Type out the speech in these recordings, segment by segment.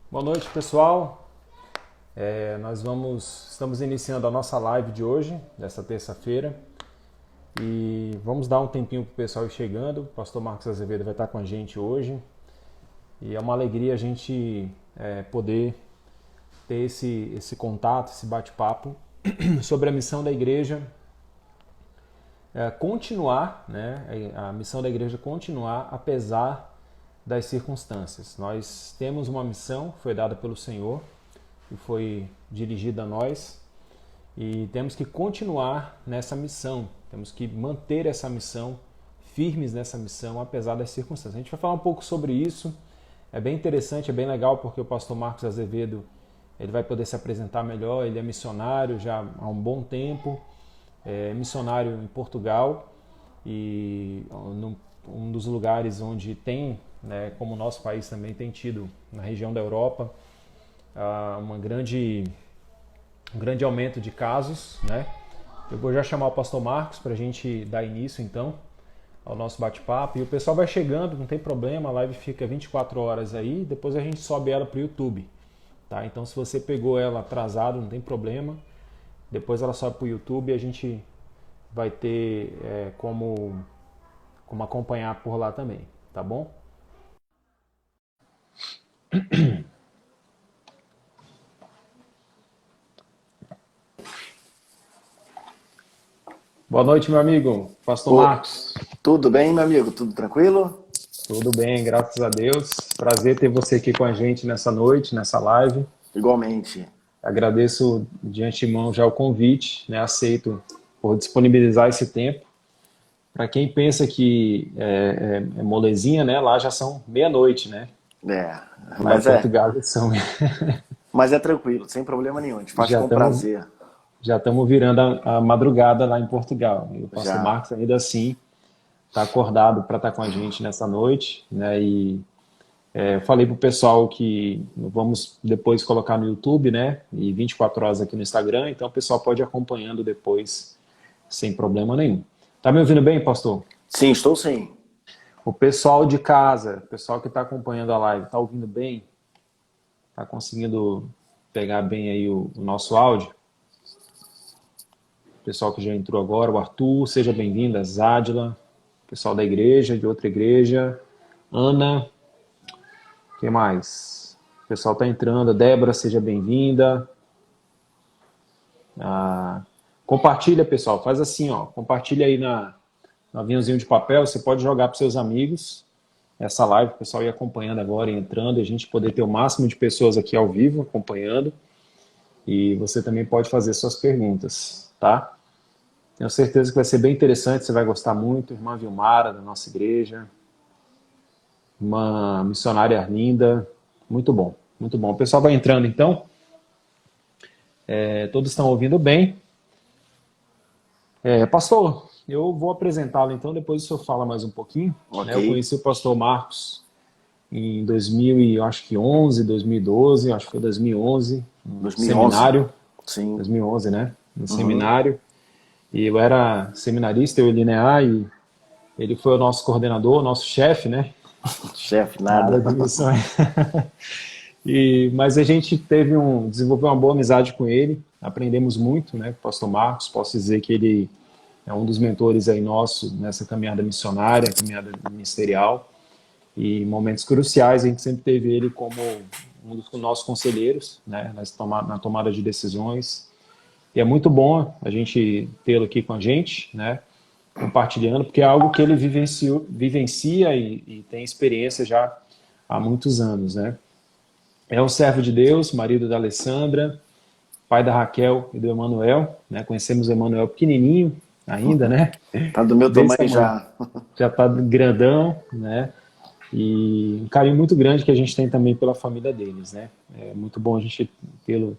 Boa noite, pessoal. Estamos iniciando a nossa live de hoje, dessa terça-feira, e vamos dar um tempinho para o pessoal ir chegando. O pastor Marcos Azevedo vai estar com a gente hoje, e é uma alegria a gente poder ter esse contato, esse bate-papo sobre a missão da igreja continuar, né? A missão da igreja continuar apesar das circunstâncias. Nós temos uma missão, foi dada pelo Senhor e foi dirigida a nós, e temos que continuar nessa missão, temos que manter essa missão, firmes nessa missão, apesar das circunstâncias. A gente vai falar um pouco sobre isso, é bem interessante, é bem legal, porque o pastor Marcos Azevedo ele vai poder se apresentar melhor, ele é missionário já há um bom tempo, é missionário em Portugal, e um dos lugares onde tem, né, como o nosso país também tem tido, na região da Europa, um grande aumento de casos, né? Eu vou já chamar o pastor Marcos para a gente dar início, então, ao nosso bate-papo. E o pessoal vai chegando, não tem problema, a live fica 24 horas aí, depois a gente sobe ela para o YouTube, tá? Então, se você pegou ela atrasado, não tem problema, depois ela sobe para o YouTube e a gente vai ter como acompanhar por lá também, tá bom? Boa noite, meu amigo, pastor Ô, Marcos. tudo bem, meu amigo? Tudo tranquilo? Tudo bem, graças a Deus. Prazer ter você aqui com a gente nessa noite, nessa live. Igualmente. Agradeço de antemão já o convite, né? Aceito por disponibilizar esse tempo. Para quem pensa que é molezinha, né? Lá já são meia-noite, né? É, Lá em mas é, Portugal já são, mas é tranquilo, sem problema nenhum. A gente faz já com estamos prazer. já estamos virando a madrugada lá em Portugal. E o pastor Já. Marcos ainda assim está acordado para estar com a gente nessa noite, né? E eu falei pro pessoal que vamos depois colocar no YouTube, né? E 24 horas aqui no Instagram, então o pessoal pode ir acompanhando depois sem problema nenhum. Tá me ouvindo bem, pastor? Sim, estou sim. O pessoal de casa, o pessoal que está acompanhando a live, tá ouvindo bem? Tá conseguindo pegar bem aí o nosso áudio? O pessoal que já entrou agora, o Arthur, seja bem-vindo, a Zádila, pessoal da igreja, de outra igreja, Ana, quem mais? O pessoal está entrando, a Débora, seja bem-vinda. Compartilha, pessoal, faz assim, ó, compartilha aí no aviãozinho de papel, você pode jogar para seus amigos essa live, o pessoal ir acompanhando agora e entrando, e a gente poder ter o máximo de pessoas aqui ao vivo acompanhando, e você também pode fazer suas perguntas, tá? Tenho certeza que vai ser bem interessante, você vai gostar muito. Irmã Vilmara, da nossa igreja, uma missionária Arlinda, muito bom, muito bom. O pessoal vai entrando então, todos estão ouvindo bem. Pastor, eu vou apresentá-lo então, depois o senhor fala mais um pouquinho. Ok. Né? Eu conheci o pastor Marcos em 2000 e acho que 11, 2012, acho que foi 2011, no 2011. seminário, Sim. 2011, né? No Uhum. seminário. E eu era seminarista, eu e Linear, e ele foi o nosso coordenador, nosso chefe, né? Chefe, Na área nada. de missões. Mas a gente desenvolveu uma boa amizade com ele, aprendemos muito, né? Com o pastor Marcos, posso dizer que ele é um dos mentores aí nosso nessa caminhada missionária, caminhada ministerial, e em momentos cruciais a gente sempre teve ele como um dos nossos conselheiros, né? Na tomada de decisões. E é muito bom a gente tê-lo aqui com a gente, né? Compartilhando, porque é algo que ele vivencia e tem experiência já há muitos anos, né? É um servo de Deus, marido da Alessandra, pai da Raquel e do Emanuel, né? Conhecemos o Emanuel pequenininho ainda, né? Tá do meu Desse tamanho tamanho. já. Já está grandão, né? E um carinho muito grande que a gente tem também pela família deles, né? É muito bom a gente tê-lo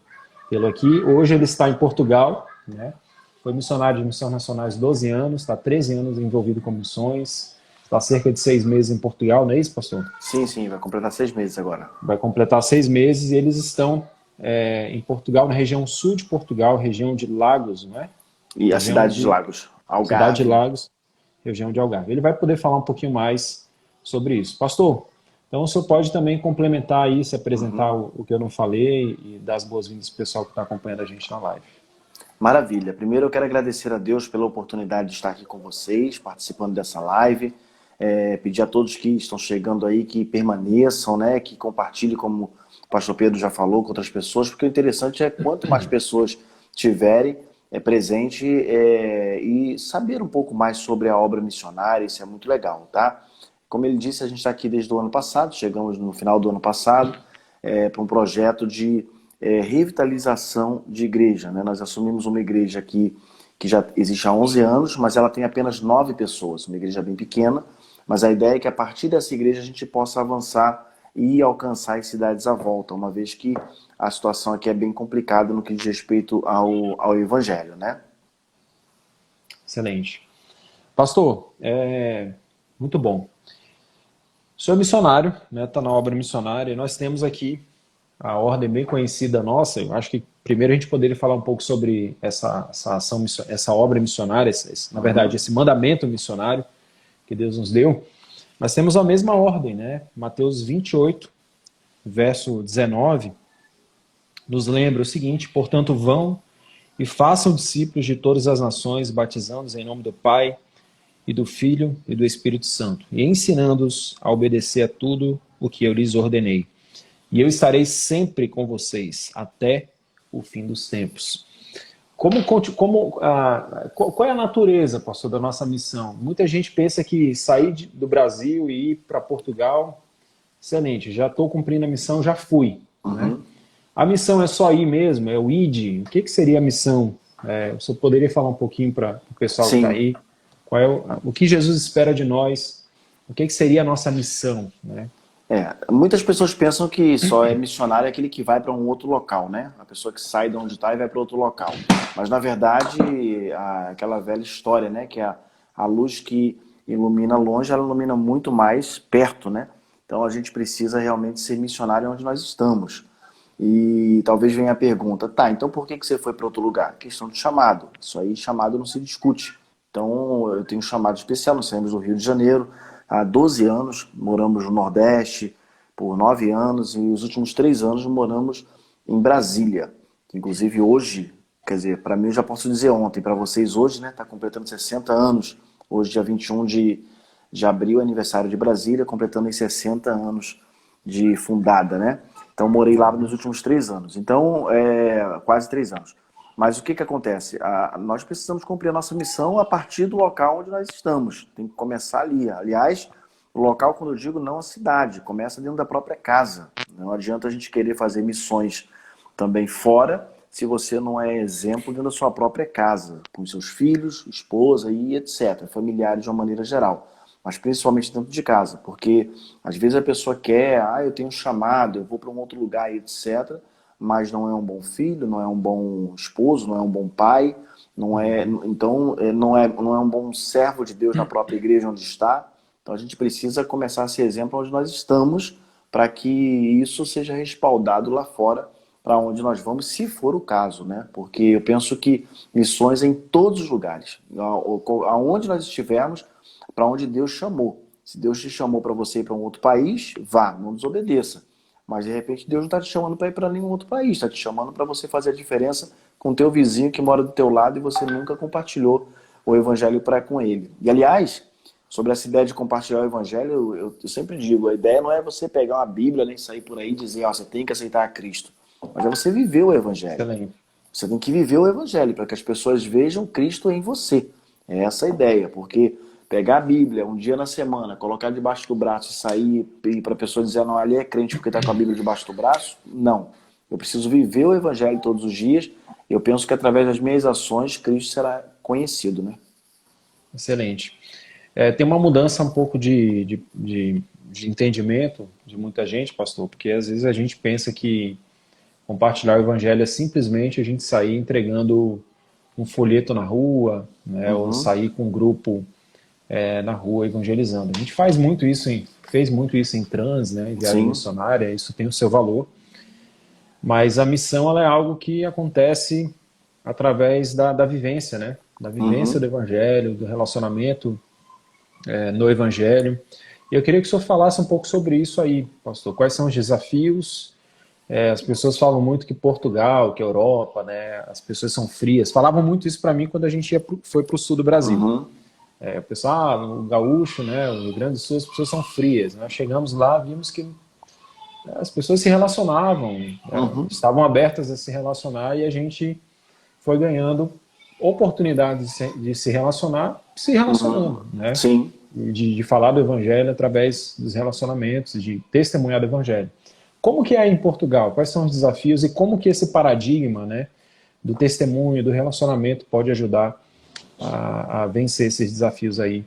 aqui. Hoje ele está em Portugal, né? Foi missionário de Missões Nacionais 12 anos, está 13 anos envolvido com missões, está cerca de 6 meses em Portugal, não é isso, pastor? Sim, sim, vai completar 6 meses agora. Vai completar 6 meses e eles estão em Portugal, na região sul de Portugal, região de Lagos, não é? E a Região cidade de de Lagos, Cidade de Algarve. Lagos, região de Algarve. Ele vai poder falar um pouquinho mais sobre isso. Pastor, Então, o senhor pode também complementar aí, se apresentar Uhum. o que eu não falei e dar as boas-vindas para o pessoal que está acompanhando a gente na live. Maravilha. Primeiro eu quero agradecer a Deus pela oportunidade de estar aqui com vocês, participando dessa live. Pedir a todos que estão chegando aí que permaneçam, né? Que compartilhem, como o pastor Pedro já falou, com outras pessoas, porque o interessante é quanto mais pessoas tiverem presente e saber um pouco mais sobre a obra missionária, isso é muito legal, tá? Como ele disse, a gente está aqui desde o ano passado, chegamos no final do ano passado, para um projeto de revitalização de igreja, né? Nós assumimos uma igreja aqui que já existe há 11 anos, mas ela tem apenas 9 pessoas, uma igreja bem pequena, mas a ideia é que a partir dessa igreja a gente possa avançar e alcançar as cidades à volta, uma vez que a situação aqui é bem complicada no que diz respeito ao evangelho, né? Excelente. Pastor, muito bom. O senhor é missionário, né? Está na obra missionária, e nós temos aqui a ordem bem conhecida nossa. Eu acho que primeiro a gente poderia falar um pouco sobre essa ação, essa obra missionária, na verdade, Uhum. esse mandamento missionário que Deus nos deu. Nós temos a mesma ordem, né? Mateus 28, verso 19, nos lembra o seguinte: portanto, vão e façam discípulos de todas as nações, batizando-os em nome do Pai, e do Filho e do Espírito Santo, e ensinando-os a obedecer a tudo o que eu lhes ordenei. E eu estarei sempre com vocês até o fim dos tempos. Qual é a natureza, pastor, da nossa missão? Muita gente pensa que sair do Brasil e ir para Portugal, excelente, já estou cumprindo a missão, já fui, né? Uhum. A missão é só ir mesmo? É o ID? O que seria a missão? Você poderia falar um pouquinho para o pessoal que está Sim. aí? Qual é o que Jesus espera de nós? O que seria a nossa missão, né? Muitas pessoas pensam que só é missionário aquele que vai para um outro local, né? A pessoa que sai de onde está e vai para outro local. Mas na verdade, aquela velha história, né? Que a luz que ilumina longe, ela ilumina muito mais perto, né? Então a gente precisa realmente ser missionário onde nós estamos. E talvez venha a pergunta, tá, então por que você foi para outro lugar? Questão de chamado. Isso aí, chamado não se discute. Então eu tenho um chamado especial, nós saímos do Rio de Janeiro há 12 anos, moramos no Nordeste por 9 anos e os últimos 3 anos moramos em Brasília. Inclusive hoje, quer dizer, para mim eu já posso dizer ontem, para vocês hoje, né, está completando 60 anos. Hoje, dia 21 de abril, aniversário de Brasília, completando em 60 anos de fundada, né? Então morei lá nos últimos 3 anos. Então, quase 3 anos. Mas o que que acontece? Nós precisamos cumprir a nossa missão a partir do local onde nós estamos. Tem que começar ali. Aliás, o local, quando eu digo, não a cidade, começa dentro da própria casa. Não adianta a gente querer fazer missões também fora, se você não é exemplo dentro da sua própria casa, com seus filhos, esposa e etc., familiares de uma maneira geral. Mas principalmente dentro de casa, porque às vezes a pessoa quer, eu tenho um chamado, eu vou para um outro lugar, etc., mas não é um bom filho, não é um bom esposo, não é um bom pai, não é um bom servo de Deus na própria igreja onde está. Então a gente precisa começar a ser exemplo onde nós estamos, para que isso seja respaldado lá fora, para onde nós vamos, se for o caso, né? Porque eu penso que missões em todos os lugares, aonde nós estivermos, para onde Deus chamou. Se Deus te chamou para você ir para um outro país, vá, não desobedeça. Mas de repente Deus não está te chamando para ir para nenhum outro país, está te chamando para você fazer a diferença com o teu vizinho que mora do teu lado e você nunca compartilhou o evangelho com ele. E aliás, sobre essa ideia de compartilhar o evangelho, eu sempre digo, a ideia não é você pegar uma Bíblia nem sair por aí e dizer, você tem que aceitar a Cristo, mas é você viver o evangelho. Excelente. Você tem que viver o evangelho para que as pessoas vejam Cristo em você. É essa a ideia, porque pegar a Bíblia um dia na semana, colocar debaixo do braço e sair e para a pessoa dizer, não, ali é crente porque está com a Bíblia debaixo do braço, não. Eu preciso viver o evangelho todos os dias. Eu penso que através das minhas ações, Cristo será conhecido, né? Excelente. Tem uma mudança um pouco de entendimento de muita gente, pastor, porque às vezes a gente pensa que compartilhar o evangelho é simplesmente a gente sair entregando um folheto na rua, né, ou Uhum. sair com um grupo na rua evangelizando. A gente fez muito isso em trans, né, em viagem Sim. missionária, isso tem o seu valor, mas a missão ela é algo que acontece através da vivência, né, da vivência Uhum. do evangelho, do relacionamento no evangelho. E eu queria que o senhor falasse um pouco sobre isso aí, pastor. Quais são os desafios? As pessoas falam muito que Portugal, que Europa, né, as pessoas são frias. Falavam muito isso para mim quando a gente foi para o sul do Brasil. Uhum, O pessoal, no Gaúcho, né, o Rio Grande do Sul, as pessoas são frias. Nós chegamos lá, vimos que as pessoas se relacionavam, uhum, estavam abertas a se relacionar e a gente foi ganhando oportunidades de se relacionar, se uhum. relacionando, né? Sim. De falar do evangelho através dos relacionamentos, de testemunhar do evangelho. Como que é em Portugal? Quais são os desafios e como que esse paradigma, né, do testemunho, do relacionamento pode ajudar a vencer esses desafios aí?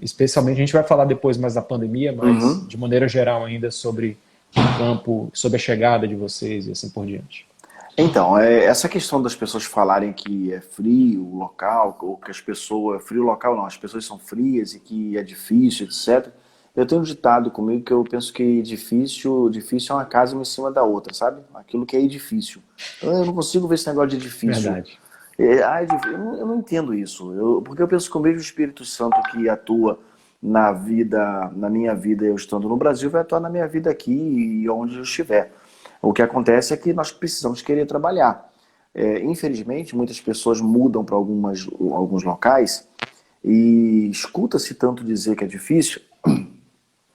Especialmente, a gente vai falar depois mais da pandemia, mas Uhum. de maneira geral ainda sobre o campo, sobre a chegada de vocês e assim por diante. Então, essa questão das pessoas falarem que é frio o local, ou que as pessoas. Frio o local não, as pessoas são frias e que é difícil, etc. Eu tenho um ditado comigo que eu penso que difícil é uma casa uma em cima da outra, sabe? Aquilo que é edifício. Eu não consigo ver esse negócio de edifício. Verdade. Eu não entendo isso. Porque eu penso que o mesmo Espírito Santo que atua na vida, na minha vida, eu estando no Brasil, vai atuar na minha vida aqui e onde eu estiver. O que acontece é que nós precisamos querer trabalhar. Infelizmente, muitas pessoas mudam para alguns locais e escuta-se tanto dizer que é difícil,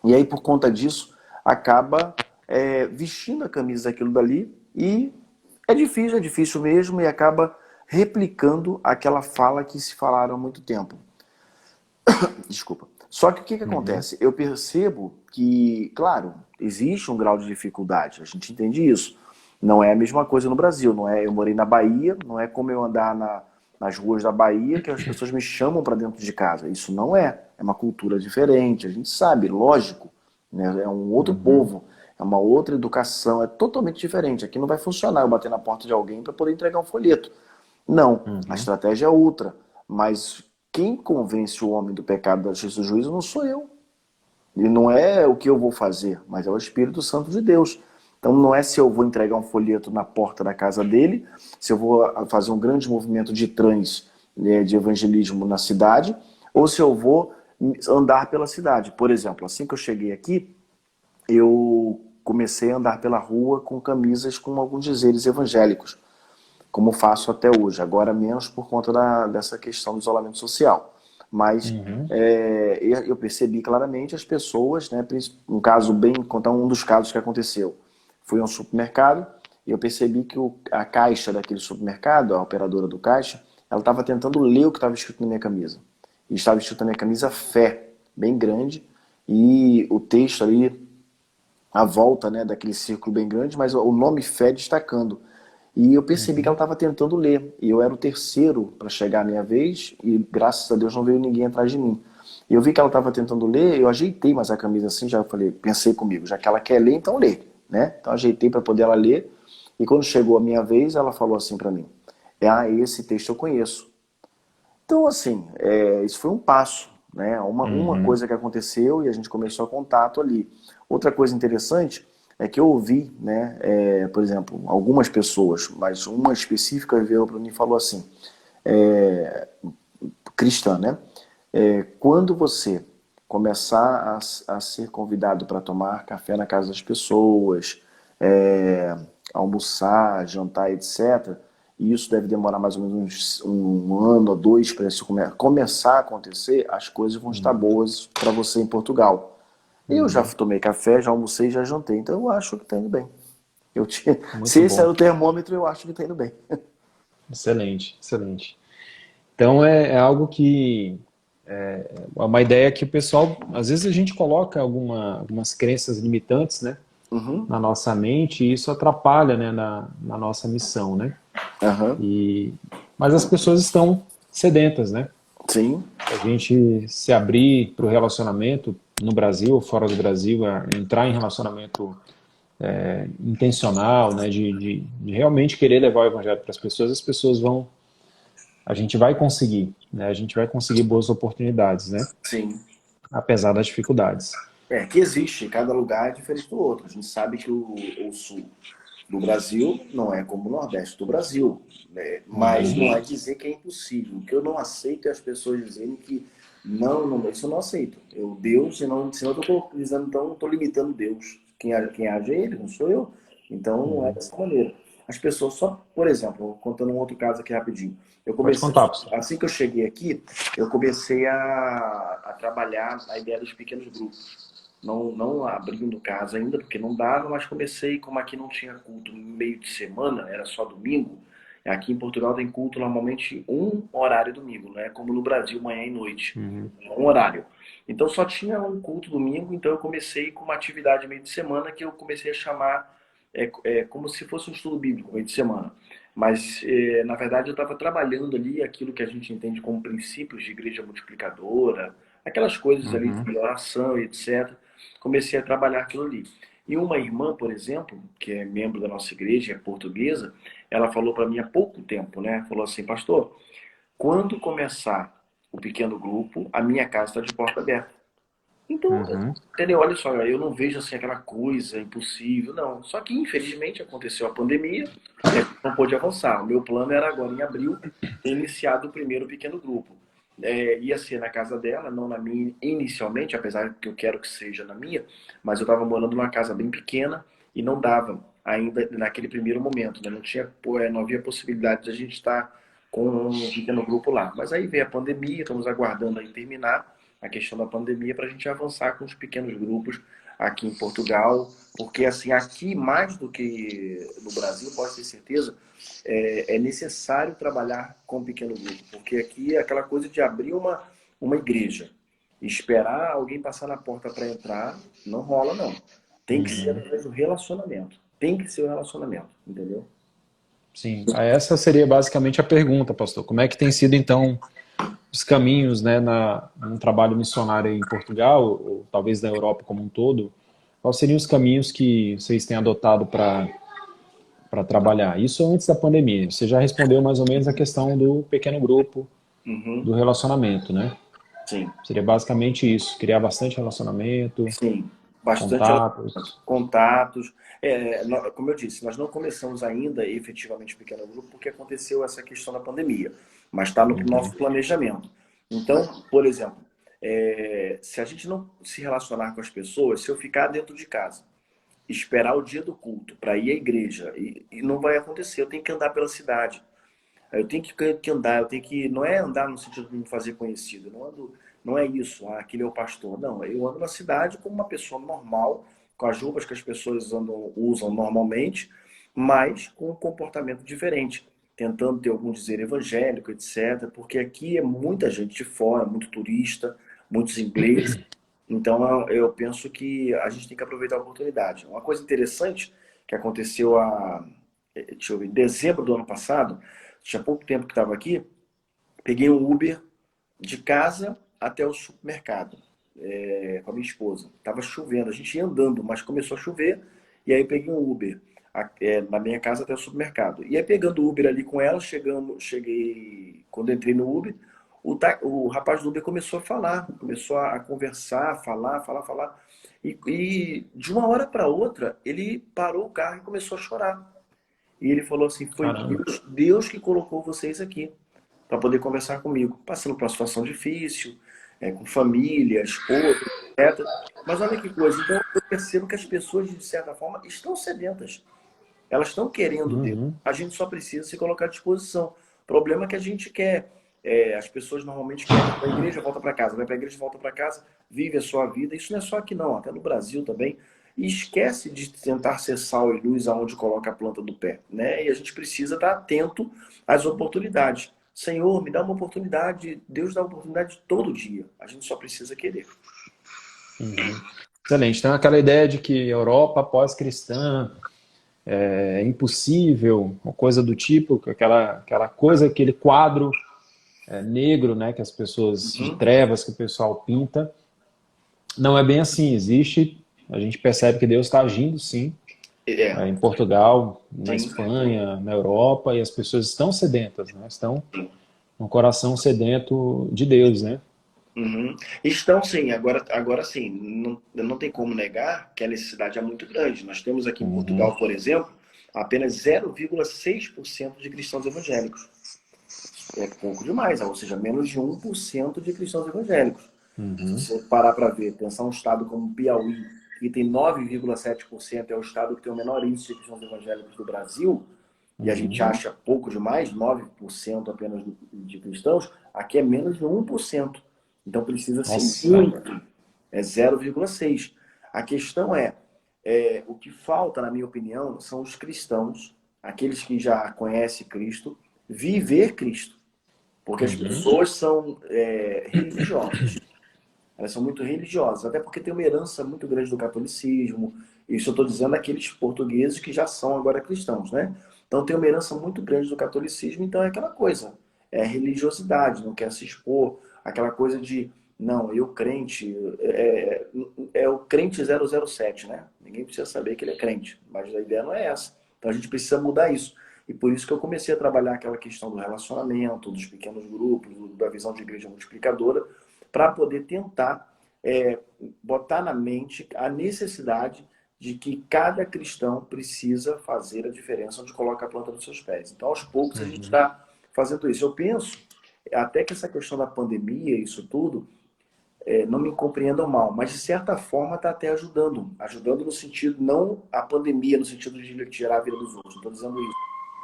e aí por conta disso acaba vestindo a camisa daquilo dali e é difícil mesmo, e acaba replicando aquela fala que se falaram há muito tempo. Desculpa. Só que o que, que Uhum. acontece? Eu percebo que, claro, existe um grau de dificuldade, a gente entende isso. Não é a mesma coisa no Brasil, não é? Eu morei na Bahia, não é como eu andar nas ruas da Bahia que as pessoas me chamam para dentro de casa. Isso não é. É uma cultura diferente, a gente sabe, lógico. Né? É um outro Uhum. povo, é uma outra educação, é totalmente diferente. Aqui não vai funcionar eu bater na porta de alguém para poder entregar um folheto. Não, a Uhum. estratégia é outra. Mas quem convence o homem do pecado, da justiça e do juízo não sou eu. E não é o que eu vou fazer, mas é o Espírito Santo de Deus. Então não é se eu vou entregar um folheto na porta da casa dele, se eu vou fazer um grande movimento de trans, né, de evangelismo na cidade, ou se eu vou andar pela cidade. Por exemplo, assim que eu cheguei aqui, eu comecei a andar pela rua com camisas com alguns dizeres evangélicos, como faço até hoje. Agora menos por conta dessa questão do isolamento social. Mas Uhum. eu percebi claramente as pessoas, né, um caso bem, contar um dos casos que aconteceu. Fui a um supermercado e eu percebi que a caixa daquele supermercado, a operadora do caixa, ela estava tentando ler o que estava escrito na minha camisa. E estava escrito na minha camisa fé, bem grande, e o texto ali, a volta, né, daquele círculo bem grande, mas o nome fé destacando. E eu percebi que ela Uhum. estava tentando ler. E eu era o terceiro para chegar à minha vez, e graças a Deus não veio ninguém atrás de mim. E eu vi que ela estava tentando ler, eu ajeitei mais a camisa assim, já falei, pensei comigo, já que ela quer ler, então lê, né? Então ajeitei para poder ela ler. E quando chegou a minha vez, ela falou assim para mim: esse texto eu conheço. Então, assim, isso foi um passo, né? Uma Uhum. coisa que aconteceu e a gente começou a contato ali. Outra coisa interessante é que eu ouvi, né, por exemplo, algumas pessoas, mas uma específica veio para mim e falou assim, é, cristã, né? Quando você começar a ser convidado para tomar café na casa das pessoas, é, almoçar, jantar, etc., e isso deve demorar mais ou menos um ano ou dois para isso começar a acontecer, as coisas vão estar Uhum. boas para você em Portugal. Eu já Uhum. tomei café, já almocei, já jantei, então eu acho que está indo bem. Se Muito esse era bom. o termômetro, eu acho que está indo bem. Excelente, excelente. Então é algo que é uma ideia que o pessoal, às vezes a gente coloca algumas crenças limitantes, né, Uhum, na nossa mente e isso atrapalha, né, na nossa missão, né? aham, E, mas as pessoas estão sedentas, né? sim, A gente se abrir para o relacionamento no Brasil ou fora do Brasil, a entrar em relacionamento intencional, né, de realmente querer levar o evangelho para as pessoas vão, a gente vai conseguir, né? A gente vai conseguir boas oportunidades, né? sim. Apesar das dificuldades. Que existe, cada lugar é diferente do outro. A gente sabe que o sul do Brasil não é como o nordeste do Brasil, né? Mas Uhum. não é dizer que é impossível. O que eu não aceito é as pessoas dizerem que Não, não, isso eu não aceito. Deus, senão eu estou dizendo, então, estou limitando Deus. Quem age é ele, não sou eu. Então, não é Uhum. dessa maneira. As pessoas só, por exemplo, contando um outro caso aqui rapidinho. Eu Pode comecei, contar, pastor. assim que eu cheguei aqui, eu comecei a trabalhar a ideia dos pequenos grupos. Não abrindo casa ainda, porque não dava, mas comecei, como aqui não tinha culto no meio de semana, era só domingo. Aqui em Portugal tem culto normalmente um horário domingo, não é como no Brasil, manhã e noite. Uhum. Um horário. Então só tinha um culto domingo, então eu comecei com uma atividade meio de semana que eu comecei a chamar como se fosse um estudo bíblico, meio de semana. Mas, na verdade, eu estava trabalhando ali aquilo que a gente entende como princípios de igreja multiplicadora, aquelas coisas ali Uhum. de oração e etc. Comecei a trabalhar aquilo ali. E uma irmã, por exemplo, que é membro da nossa igreja, é portuguesa, ela falou para mim há pouco tempo, né? Falou assim, pastor, quando começar o pequeno grupo, a minha casa está de porta aberta. Então, Uhum. entendeu? Olha só, eu não vejo assim aquela coisa impossível, não. Só que, infelizmente, aconteceu a pandemia e a gente não pôde avançar. O meu plano era agora, em abril, ter iniciado o primeiro pequeno grupo. Ia ser na casa dela, não na minha inicialmente, apesar que eu quero que seja na minha, mas eu estava morando numa casa bem pequena e não dava ainda naquele primeiro momento, né? Não tinha, não havia possibilidade de a gente estar com um pequeno grupo lá. Mas aí veio a pandemia, estamos aguardando aí terminar a questão da pandemia para a gente avançar com os pequenos grupos aqui em Portugal, porque assim aqui mais do que no Brasil, pode ter certeza, é necessário trabalhar com pequeno grupo, porque aqui é aquela coisa de abrir uma igreja, esperar alguém passar na porta para entrar, não rola não. Tem que ser Uhum. através do relacionamento. Tem que ser o relacionamento, entendeu? Sim, essa seria basicamente a pergunta, pastor. Como é que tem sido, então, os caminhos, né, no trabalho missionário em Portugal, ou talvez na Europa como um todo? Quais seriam os caminhos que vocês têm adotado para trabalhar? Isso antes da pandemia. Você já respondeu mais ou menos a questão do pequeno grupo, Uhum. do relacionamento, né? Sim. Seria basicamente isso, criar bastante relacionamento, Sim, bastante relacionamento, contatos. contatos. Como eu disse, nós não começamos ainda efetivamente o pequeno grupo porque aconteceu essa questão da pandemia, mas está no Uhum. nosso planejamento. Então, por exemplo, se a gente não se relacionar com as pessoas, se eu ficar dentro de casa, esperar o dia do culto para ir à igreja, e não vai acontecer, eu tenho que andar pela cidade. Eu tenho que andar, eu tenho que. Não é andar no sentido de me fazer conhecido, eu não ando, não é isso, aquele é o pastor. Não, eu ando na cidade como uma pessoa normal, com as roupas que as pessoas usam normalmente, mas com um comportamento diferente, tentando ter algum dizer evangélico, etc. Porque aqui é muita gente de fora, muito turista, muitos ingleses. Então eu penso que a gente tem que aproveitar a oportunidade. Uma coisa interessante que aconteceu deixa eu ver, em dezembro do ano passado, tinha pouco tempo que estava aqui, peguei um Uber de casa até o supermercado com a minha esposa. Tava chovendo, a gente ia andando, mas começou a chover e aí eu peguei um Uber na minha casa até o supermercado. E aí pegando o Uber ali com ela, cheguei, quando eu entrei no Uber, o rapaz do Uber começou a falar, começou a conversar, falar. E de uma hora para outra, ele parou o carro e começou a chorar. E ele falou assim: foi Caramba. Deus que colocou vocês aqui para poder conversar comigo, passando por uma situação difícil, com família, esposa, etc. Mas olha que coisa, então eu percebo que as pessoas, de certa forma, estão sedentas. Elas estão querendo Deus. Uhum. A gente só precisa se colocar à disposição. O problema é que a gente quer. As pessoas normalmente querem ir para a igreja, volta para casa, vai para a igreja, volta para casa, vive a sua vida. Isso não é só aqui não, até no Brasil também. E esquece de tentar ser sal e luz aonde coloca a planta do pé, né? E a gente precisa estar atento às oportunidades. Senhor, me dá uma oportunidade. Deus dá oportunidade todo dia. A gente só precisa querer. Uhum. Excelente. Então, aquela ideia de que Europa pós-cristã é impossível, uma coisa do tipo, aquela coisa, aquele quadro negro, né, que as pessoas, de Uhum. trevas que o pessoal pinta, não é bem assim. Existe, a gente percebe que Deus está agindo, sim, É, em Portugal, na sim. Espanha, na Europa, e as pessoas estão sedentas, né, estão Sim. com o coração sedento de Deus, né? Uhum. Estão sim, agora sim, não tem como negar que a necessidade é muito grande. Nós temos aqui em Uhum. Portugal, por exemplo, apenas 0,6% de cristãos evangélicos. É pouco demais, ou seja, menos de 1% de cristãos evangélicos. Se Uhum, você parar para ver, pensar um estado como Piauí, que tem 9,7%, é o estado que tem o menor índice de cristãos evangélicos do Brasil, e a gente uhum. acha pouco demais, 9% apenas de cristãos, aqui é menos de 1%. Então precisa ser Nossa. muito, é 0,6%. A questão o que falta, na minha opinião, são os cristãos, aqueles que já conhecem Cristo, viver Cristo. Porque as Uhum. pessoas são religiosas. Elas são muito religiosas, até porque tem uma herança muito grande do catolicismo. Isso eu estou dizendo aqueles portugueses que já são agora cristãos, né? Então tem uma herança muito grande do catolicismo, então é aquela coisa, é religiosidade, não quer se expor, aquela coisa de, não, eu crente, é o crente 007, né? Ninguém precisa saber que ele é crente, mas a ideia não é essa. Então a gente precisa mudar isso. E por isso que eu comecei a trabalhar aquela questão do relacionamento, dos pequenos grupos, da visão de igreja multiplicadora, para poder tentar botar na mente a necessidade de que cada cristão precisa fazer a diferença onde coloca a planta dos seus pés. Então, aos poucos, a gente Uhum. está fazendo isso. Eu penso até que essa questão da pandemia, isso tudo, não me compreendam mal, mas de certa forma está até ajudando. Ajudando no sentido, não a pandemia, no sentido de tirar a vida dos outros, não estou dizendo isso,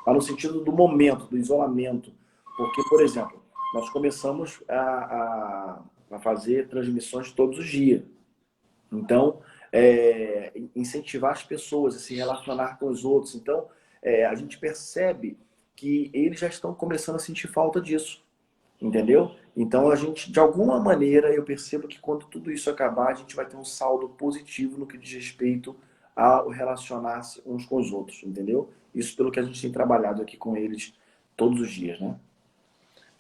mas no sentido do momento, do isolamento. Porque, por exemplo, nós começamos a fazer transmissões todos os dias. Então, incentivar as pessoas a se relacionar com os outros. Então, a gente percebe que eles já estão começando a sentir falta disso, entendeu? Então, a gente, de alguma maneira, eu percebo que quando tudo isso acabar, a gente vai ter um saldo positivo no que diz respeito ao relacionar-se uns com os outros, entendeu? Isso pelo que a gente tem trabalhado aqui com eles todos os dias, né?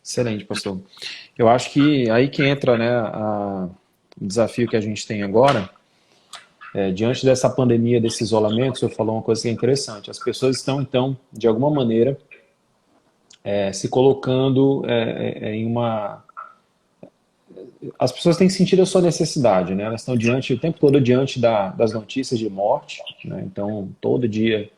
Excelente, pastor. Eu acho que aí que entra, né, o desafio que a gente tem agora. Diante dessa pandemia, desse isolamento, o senhor falou uma coisa que é interessante. As pessoas estão, então, de alguma maneira, se colocando em uma. As pessoas têm sentido a sua necessidade, né? Elas estão diante, o tempo todo diante das notícias de morte, né? Então, todo dia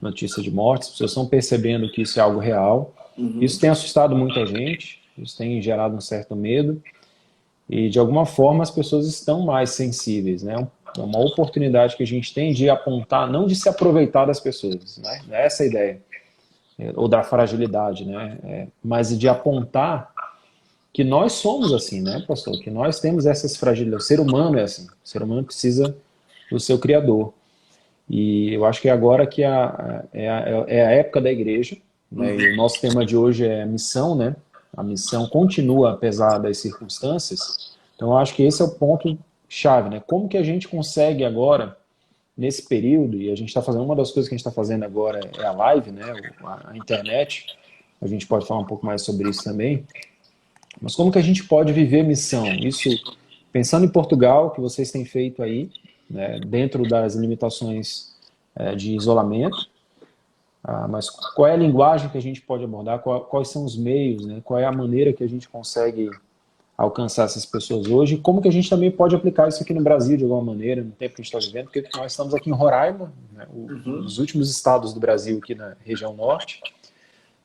notícia de morte, as pessoas estão percebendo que isso é algo real. Isso Uhum. tem assustado muita gente, isso tem gerado um certo medo, e de alguma forma as pessoas estão mais sensíveis, né? É uma oportunidade que a gente tem de apontar, não de se aproveitar das pessoas, né? Não é essa a ideia, ou da fragilidade, né? Mas de apontar que nós somos assim, né, pastor? Que nós temos essas fragilidades. O ser humano é assim. O ser humano precisa do seu Criador. E eu acho que agora que é a época da igreja, né? E o Uhum. nosso tema de hoje é missão, né? A missão continua apesar das circunstâncias. Então eu acho que esse é o ponto chave, né? Como que a gente consegue agora nesse período, e a gente está fazendo, uma das coisas que a gente está fazendo agora é a live, né? A internet. A gente pode falar um pouco mais sobre isso também. Mas como que a gente pode viver missão? Isso pensando em Portugal, que vocês têm feito aí, né, dentro das limitações de isolamento, mas qual é a linguagem que a gente pode abordar? Quais são os meios? Né? Qual é a maneira que a gente consegue alcançar essas pessoas hoje? E como que a gente também pode aplicar isso aqui no Brasil de alguma maneira, no tempo que a gente está vivendo? Porque nós estamos aqui em Roraima, né, um Uhum. dos últimos estados do Brasil aqui na região norte.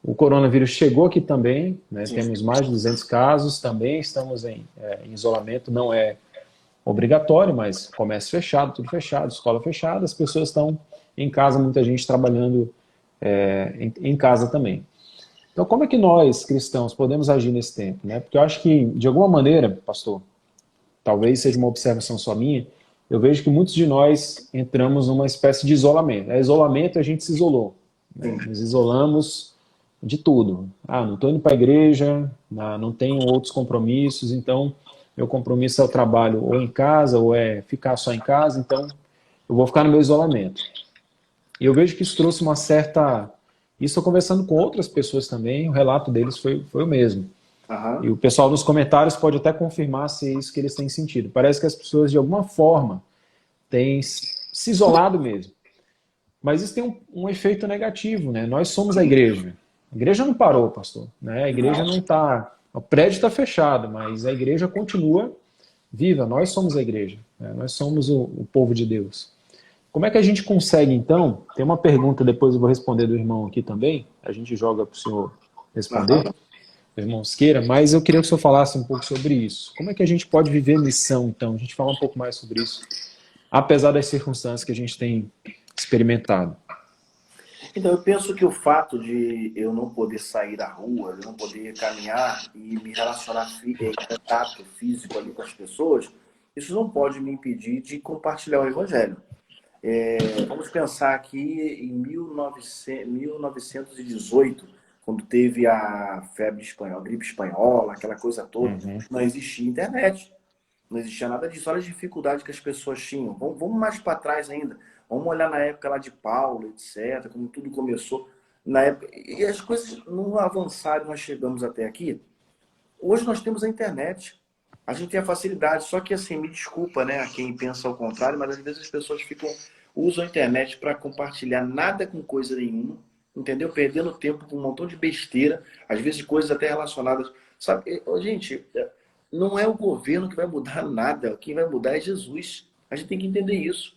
O coronavírus chegou aqui também, né? Sim. Temos mais de 200 casos, também estamos em isolamento, não é obrigatório, mas comércio fechado, tudo fechado, escola fechada, as pessoas estão em casa, muita gente trabalhando em casa também. Então, como é que nós, cristãos, podemos agir nesse tempo? Né? Porque eu acho que, de alguma maneira, pastor, talvez seja uma observação só minha, eu vejo que muitos de nós entramos numa espécie de isolamento. Isolamento, a gente se isolou. Né? Sim. Nos isolamos de tudo. Não estou indo para a igreja, não tenho outros compromissos, então meu compromisso é o trabalho ou em casa, ou é ficar só em casa, então eu vou ficar no meu isolamento. E eu vejo que isso trouxe uma certa. Isso eu conversando com outras pessoas também, o relato deles foi o mesmo. E Aham. o pessoal nos comentários pode até confirmar se é isso que eles têm sentido. Parece que as pessoas, de alguma forma, têm se isolado mesmo. Mas isso tem um efeito negativo, né? Nós somos a igreja. A igreja não parou, pastor. Né? A igreja Não. não está. O prédio está fechado, mas a igreja continua viva. Nós somos a igreja. Né? Nós somos o povo de Deus. Como é que a gente consegue, então? Tem uma pergunta, depois eu vou responder do irmão aqui também. A gente joga para o senhor responder. Aham. irmão Mosqueira, mas eu queria que o senhor falasse um pouco sobre isso. Como é que a gente pode viver missão, então? A gente fala um pouco mais sobre isso, apesar das circunstâncias que a gente tem experimentado. Então, eu penso que o fato de eu não poder sair à rua, eu não poder caminhar e me relacionar em contato físico ali com as pessoas, isso não pode me impedir de compartilhar o Evangelho. Vamos pensar aqui em 1918, quando teve a febre espanhola, a gripe espanhola, aquela coisa toda, Uhum. não existia internet. Não existia nada disso. Olha as dificuldades que as pessoas tinham. Vamos mais para trás ainda. Vamos olhar na época lá de Paulo, etc., como tudo começou. Na época, e as coisas não avançaram, nós chegamos até aqui. Hoje nós temos a internet. A gente tem a facilidade. Só que, assim, me desculpa, né, a quem pensa ao contrário, mas às vezes as pessoas usam a internet para compartilhar nada com coisa nenhuma, entendeu? Perdendo tempo com um montão de besteira, às vezes coisas até relacionadas. Sabe, gente, não é o governo que vai mudar nada. Quem vai mudar é Jesus. A gente tem que entender isso.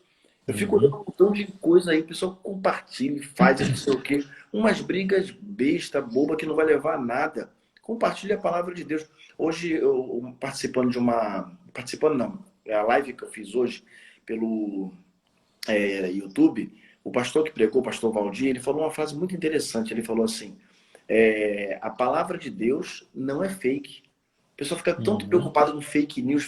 Eu fico olhando Uhum. um montão de coisa aí, o pessoal compartilha, faz não sei o quê. Umas brigas besta, boba, que não vai levar a nada. Compartilhe a palavra de Deus. Hoje, eu participando de uma... Participando não. É a live que eu fiz hoje pelo YouTube. O pastor que pregou, o pastor Valdir, ele falou uma frase muito interessante. Ele falou assim, a palavra de Deus não é fake. A pessoa fica tanto Uhum. preocupada com fake news,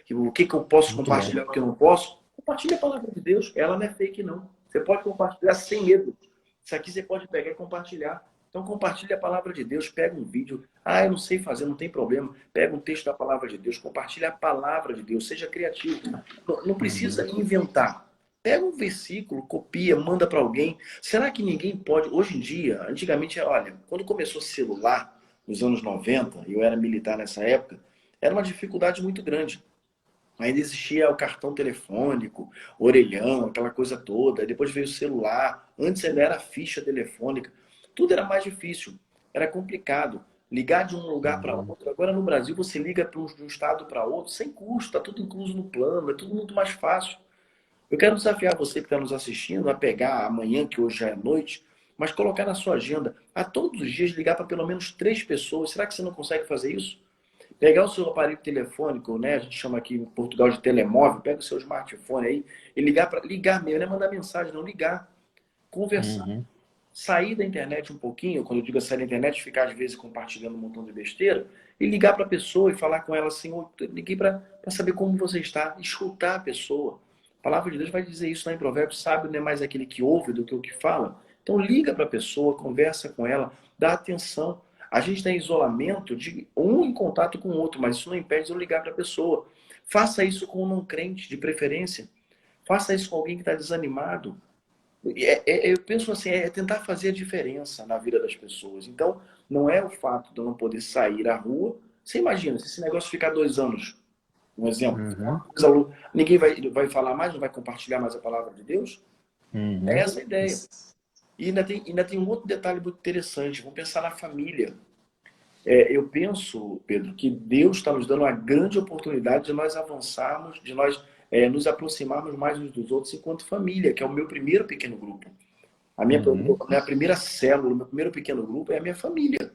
que o que eu posso Muito bom. compartilhar, o que eu não posso. Compartilhe a palavra de Deus, ela não é fake, não. Você pode compartilhar sem medo. Isso aqui você pode pegar e compartilhar. Então compartilhe a palavra de Deus, pega um vídeo. Ah, eu não sei fazer, não tem problema. Pega um texto da palavra de Deus, compartilhe a palavra de Deus, seja criativo. Não Uhum. precisa inventar. Pega um versículo, copia, manda para alguém. Será que ninguém pode? Hoje em dia, antigamente, olha, quando começou o celular, nos anos 90, eu era militar nessa época, era uma dificuldade muito grande. Ainda existia o cartão telefônico, orelhão, aquela coisa toda. Depois veio o celular. Antes ainda era ficha telefônica. Tudo era mais difícil. Era complicado. Ligar de um lugar para Uhum. outro. Agora no Brasil você liga de um estado para outro sem custo. Está tudo incluso no plano. É tudo muito mais fácil. Eu quero desafiar você que está nos assistindo a pegar amanhã, que hoje já é noite, mas colocar na sua agenda a todos os dias ligar para pelo menos 3 pessoas. Será que você não consegue fazer isso? Pegar o seu aparelho telefônico, né? A gente chama aqui em Portugal de telemóvel, pega o seu smartphone aí e ligar para ligar mesmo, não é mandar mensagem, não ligar, conversar, Uhum. sair da internet um pouquinho, quando eu digo sair da internet, ficar às vezes compartilhando um montão de besteira, e ligar para a pessoa e falar com ela assim, eu liguei para saber como você está, escutar a pessoa. A palavra de Deus vai dizer isso lá em Provérbios, sábio não é mais aquele que ouve do que o que fala. Então liga para a pessoa, conversa com ela, dá atenção. A gente tem isolamento de um em contato com o outro, mas isso não impede de eu ligar para a pessoa. Faça isso com um não crente, de preferência. Faça isso com alguém que está desanimado. Eu penso assim, é tentar fazer a diferença na vida das pessoas. Então, não é o fato de eu não poder sair à rua. Você imagina, se esse negócio ficar 2 anos, um exemplo, Uhum. ninguém vai falar mais, não vai compartilhar mais a palavra de Deus? É Uhum. essa a ideia. E ainda tem um outro detalhe muito interessante. Vamos pensar na família. Eu penso, Pedro, que Deus está nos dando uma grande oportunidade de nós avançarmos, de nós nos aproximarmos mais uns dos outros enquanto família, que é o meu primeiro pequeno grupo. Uhum. A minha primeira célula, o meu primeiro pequeno grupo é a minha família.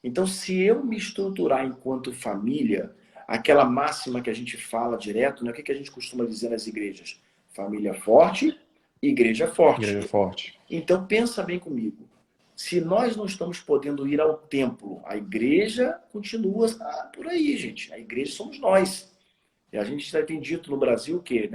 Então, se eu me estruturar enquanto família, aquela máxima que a gente fala direto, né? O que que a gente costuma dizer nas igrejas? Família forte, igreja forte. Igreja forte. Então, pensa bem comigo. Se nós não estamos podendo ir ao templo, a igreja continua por aí, gente. A igreja somos nós. E a gente já tem dito no Brasil que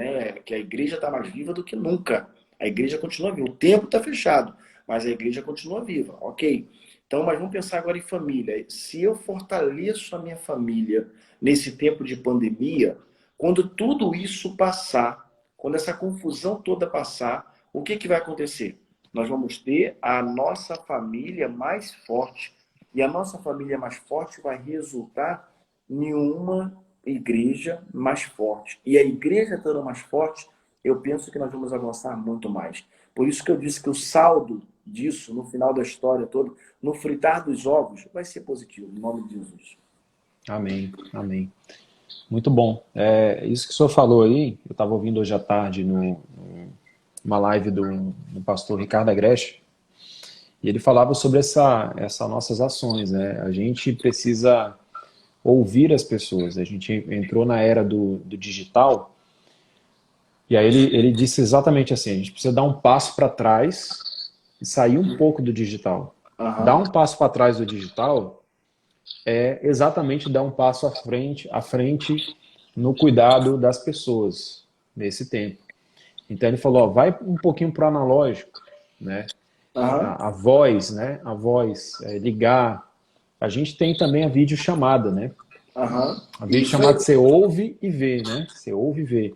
a igreja está mais viva do que nunca. A igreja continua viva. O templo está fechado, mas a igreja continua viva. Ok. Então, mas vamos pensar agora em família. Se eu fortaleço a minha família nesse tempo de pandemia, quando tudo isso passar, quando essa confusão toda passar, o que, que vai acontecer? Nós vamos ter a nossa família mais forte. E a nossa família mais forte vai resultar em uma igreja mais forte. E a igreja estando mais forte, eu penso que nós vamos avançar muito mais. Por isso que eu disse que o saldo disso, no final da história toda, no fritar dos ovos, vai ser positivo, em nome de Jesus. Amém. Amém. Muito bom. Isso que o senhor falou aí, eu estava ouvindo hoje à tarde numa live do pastor Ricardo Agreste, E ele falava sobre essa nossas ações, né? A gente precisa ouvir as pessoas. A gente entrou na era do digital, e aí ele disse exatamente assim: a gente precisa dar um passo para trás e sair um pouco do digital. Dar Aham. um passo para trás do digital é exatamente dar um passo à frente no cuidado das pessoas nesse tempo. Então ele falou: ó, vai um pouquinho para o analógico, né? Aham. A voz, né? A voz, ligar. A gente tem também a videochamada, né? Aham. A Isso aí. videochamada você ouve e vê, né? Você ouve e vê.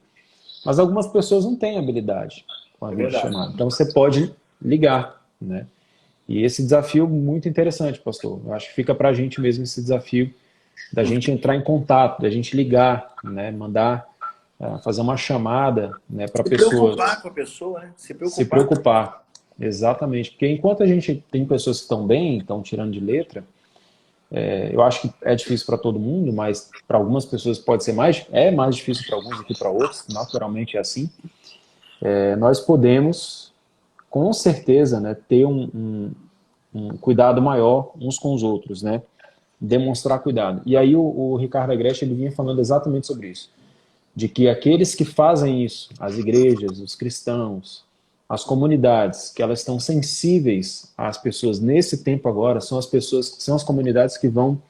Mas algumas pessoas não têm habilidade com a É verdade. videochamada. Então você pode ligar, né? E esse desafio é muito interessante, pastor. Eu acho que fica para a gente mesmo esse desafio da gente entrar em contato, da gente ligar, né? Mandar, fazer uma chamada, né? Para a Se pessoa preocupar com a pessoa, né? Se se preocupar com a pessoa. preocupar. Exatamente. Porque enquanto a gente tem pessoas que estão bem, estão tirando de letra, eu acho que é difícil para todo mundo, mas para algumas pessoas pode ser mais difícil para alguns do que para outros, naturalmente é assim. Nós podemos, com certeza, né, ter um cuidado maior uns com os outros, né? Demonstrar cuidado. E aí o Ricardo Agreste ele vinha falando exatamente sobre isso, de que aqueles que fazem isso, as igrejas, os cristãos, as comunidades, que elas estão sensíveis às pessoas nesse tempo agora, são as pessoas, são as comunidades que vão,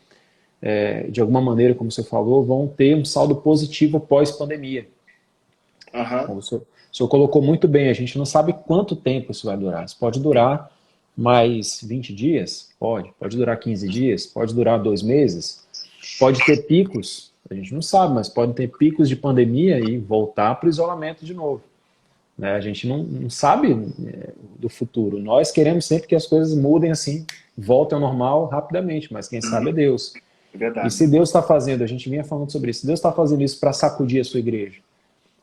de alguma maneira, como você falou, vão ter um saldo positivo pós-pandemia. Aham. Como o senhor colocou muito bem, a gente não sabe quanto tempo isso vai durar. Isso pode durar mais 20 dias? Pode durar 15 dias? Pode durar 2 meses? Pode ter picos, a gente não sabe, mas pode ter picos de pandemia e voltar para o isolamento de novo. Né? A gente não sabe do futuro. Nós queremos sempre que as coisas mudem assim, voltem ao normal rapidamente, mas quem sabe é Deus. É E verdade. se Deus está fazendo, a gente vinha falando sobre isso, se Deus está fazendo isso para sacudir a sua igreja,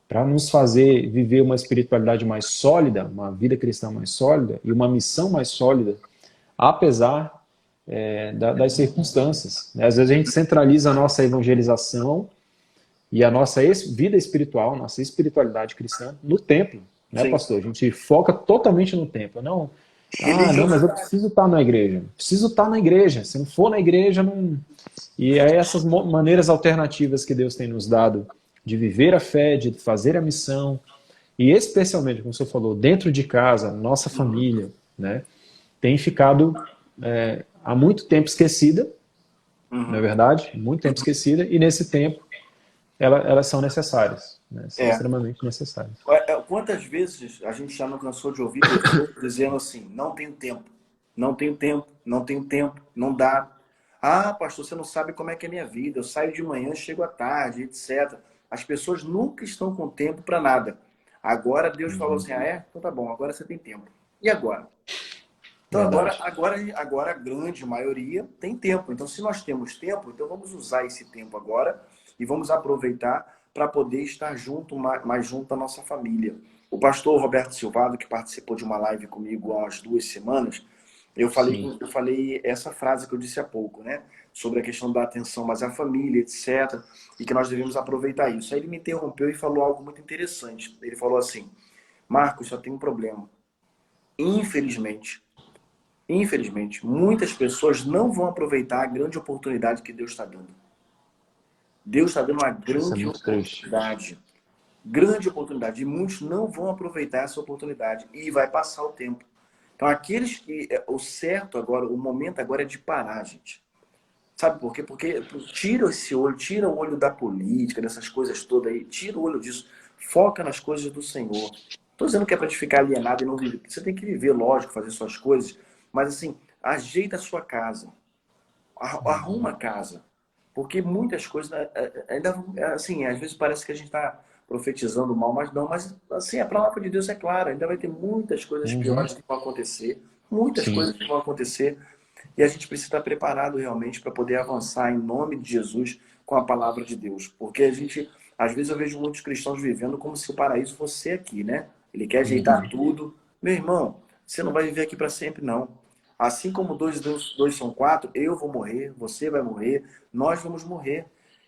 para nos fazer viver uma espiritualidade mais sólida, uma vida cristã mais sólida e uma missão mais sólida, apesar das circunstâncias. Né? Às vezes a gente centraliza a nossa evangelização e a nossa vida espiritual, nossa espiritualidade cristã no templo, né, Sim. pastor? A gente foca totalmente no templo. Não, não, mas eu Religiosidade. preciso estar na igreja. Preciso estar na igreja. Se não for na igreja, não. E é essas maneiras alternativas que Deus tem nos dado de viver a fé, de fazer a missão, e especialmente, como você falou, dentro de casa, nossa família, né, tem ficado há muito tempo esquecida, não é Uhum. verdade? Muito tempo esquecida, e nesse tempo elas são necessárias, né? São É. extremamente necessárias. Quantas vezes a gente já não cansou de ouvir pessoas dizendo assim, não tenho tempo, não tenho tempo, não tenho tempo, não dá. Ah, pastor, você não sabe como é que é a minha vida, eu saio de manhã, chego à tarde, etc. As pessoas nunca estão com tempo para nada. Agora Deus falou Uhum. assim, ah é? Então tá bom, agora você tem tempo. E agora? Então agora, Verdade. agora, agora a grande maioria tem tempo. Então se nós temos tempo, então vamos usar esse tempo agora e vamos aproveitar para poder estar junto, mais junto da nossa família. O pastor Roberto Silvado, que participou de uma live comigo há umas 2 semanas, Sim. eu falei essa frase que eu disse há pouco, né? Sobre a questão da atenção mais à família, etc. E que nós devemos aproveitar isso. Aí ele me interrompeu e falou algo muito interessante. Ele falou assim, Marcos, só tem um problema. Infelizmente, muitas pessoas não vão aproveitar a grande oportunidade que Deus está dando. Deus está dando uma Isso é grande muito triste. oportunidade. Grande oportunidade. E muitos não vão aproveitar essa oportunidade. E vai passar o tempo. Então, aqueles que. O certo agora, o momento agora é de parar, gente. Sabe por quê? Porque tira esse olho, tira o olho da política, dessas coisas todas aí, tira o olho disso. Foca nas coisas do Senhor. Estou dizendo que é para te ficar alienado e não viver. Você tem que viver, lógico, fazer suas coisas. Mas assim, ajeita a sua casa. Arruma a casa. Porque muitas coisas ainda assim, às vezes parece que a gente está profetizando mal, mas não, mas assim, a palavra de Deus é clara, ainda vai ter muitas coisas Uhum. piores que vão acontecer, muitas Sim. coisas que vão acontecer, e a gente precisa estar preparado realmente para poder avançar em nome de Jesus com a palavra de Deus. Porque a gente, às vezes eu vejo muitos cristãos vivendo como se o paraíso fosse aqui, né? Ele quer ajeitar Uhum. tudo. Meu irmão, você não vai viver aqui para sempre, não. Assim como dois são quatro, eu vou morrer, você vai morrer, nós vamos morrer.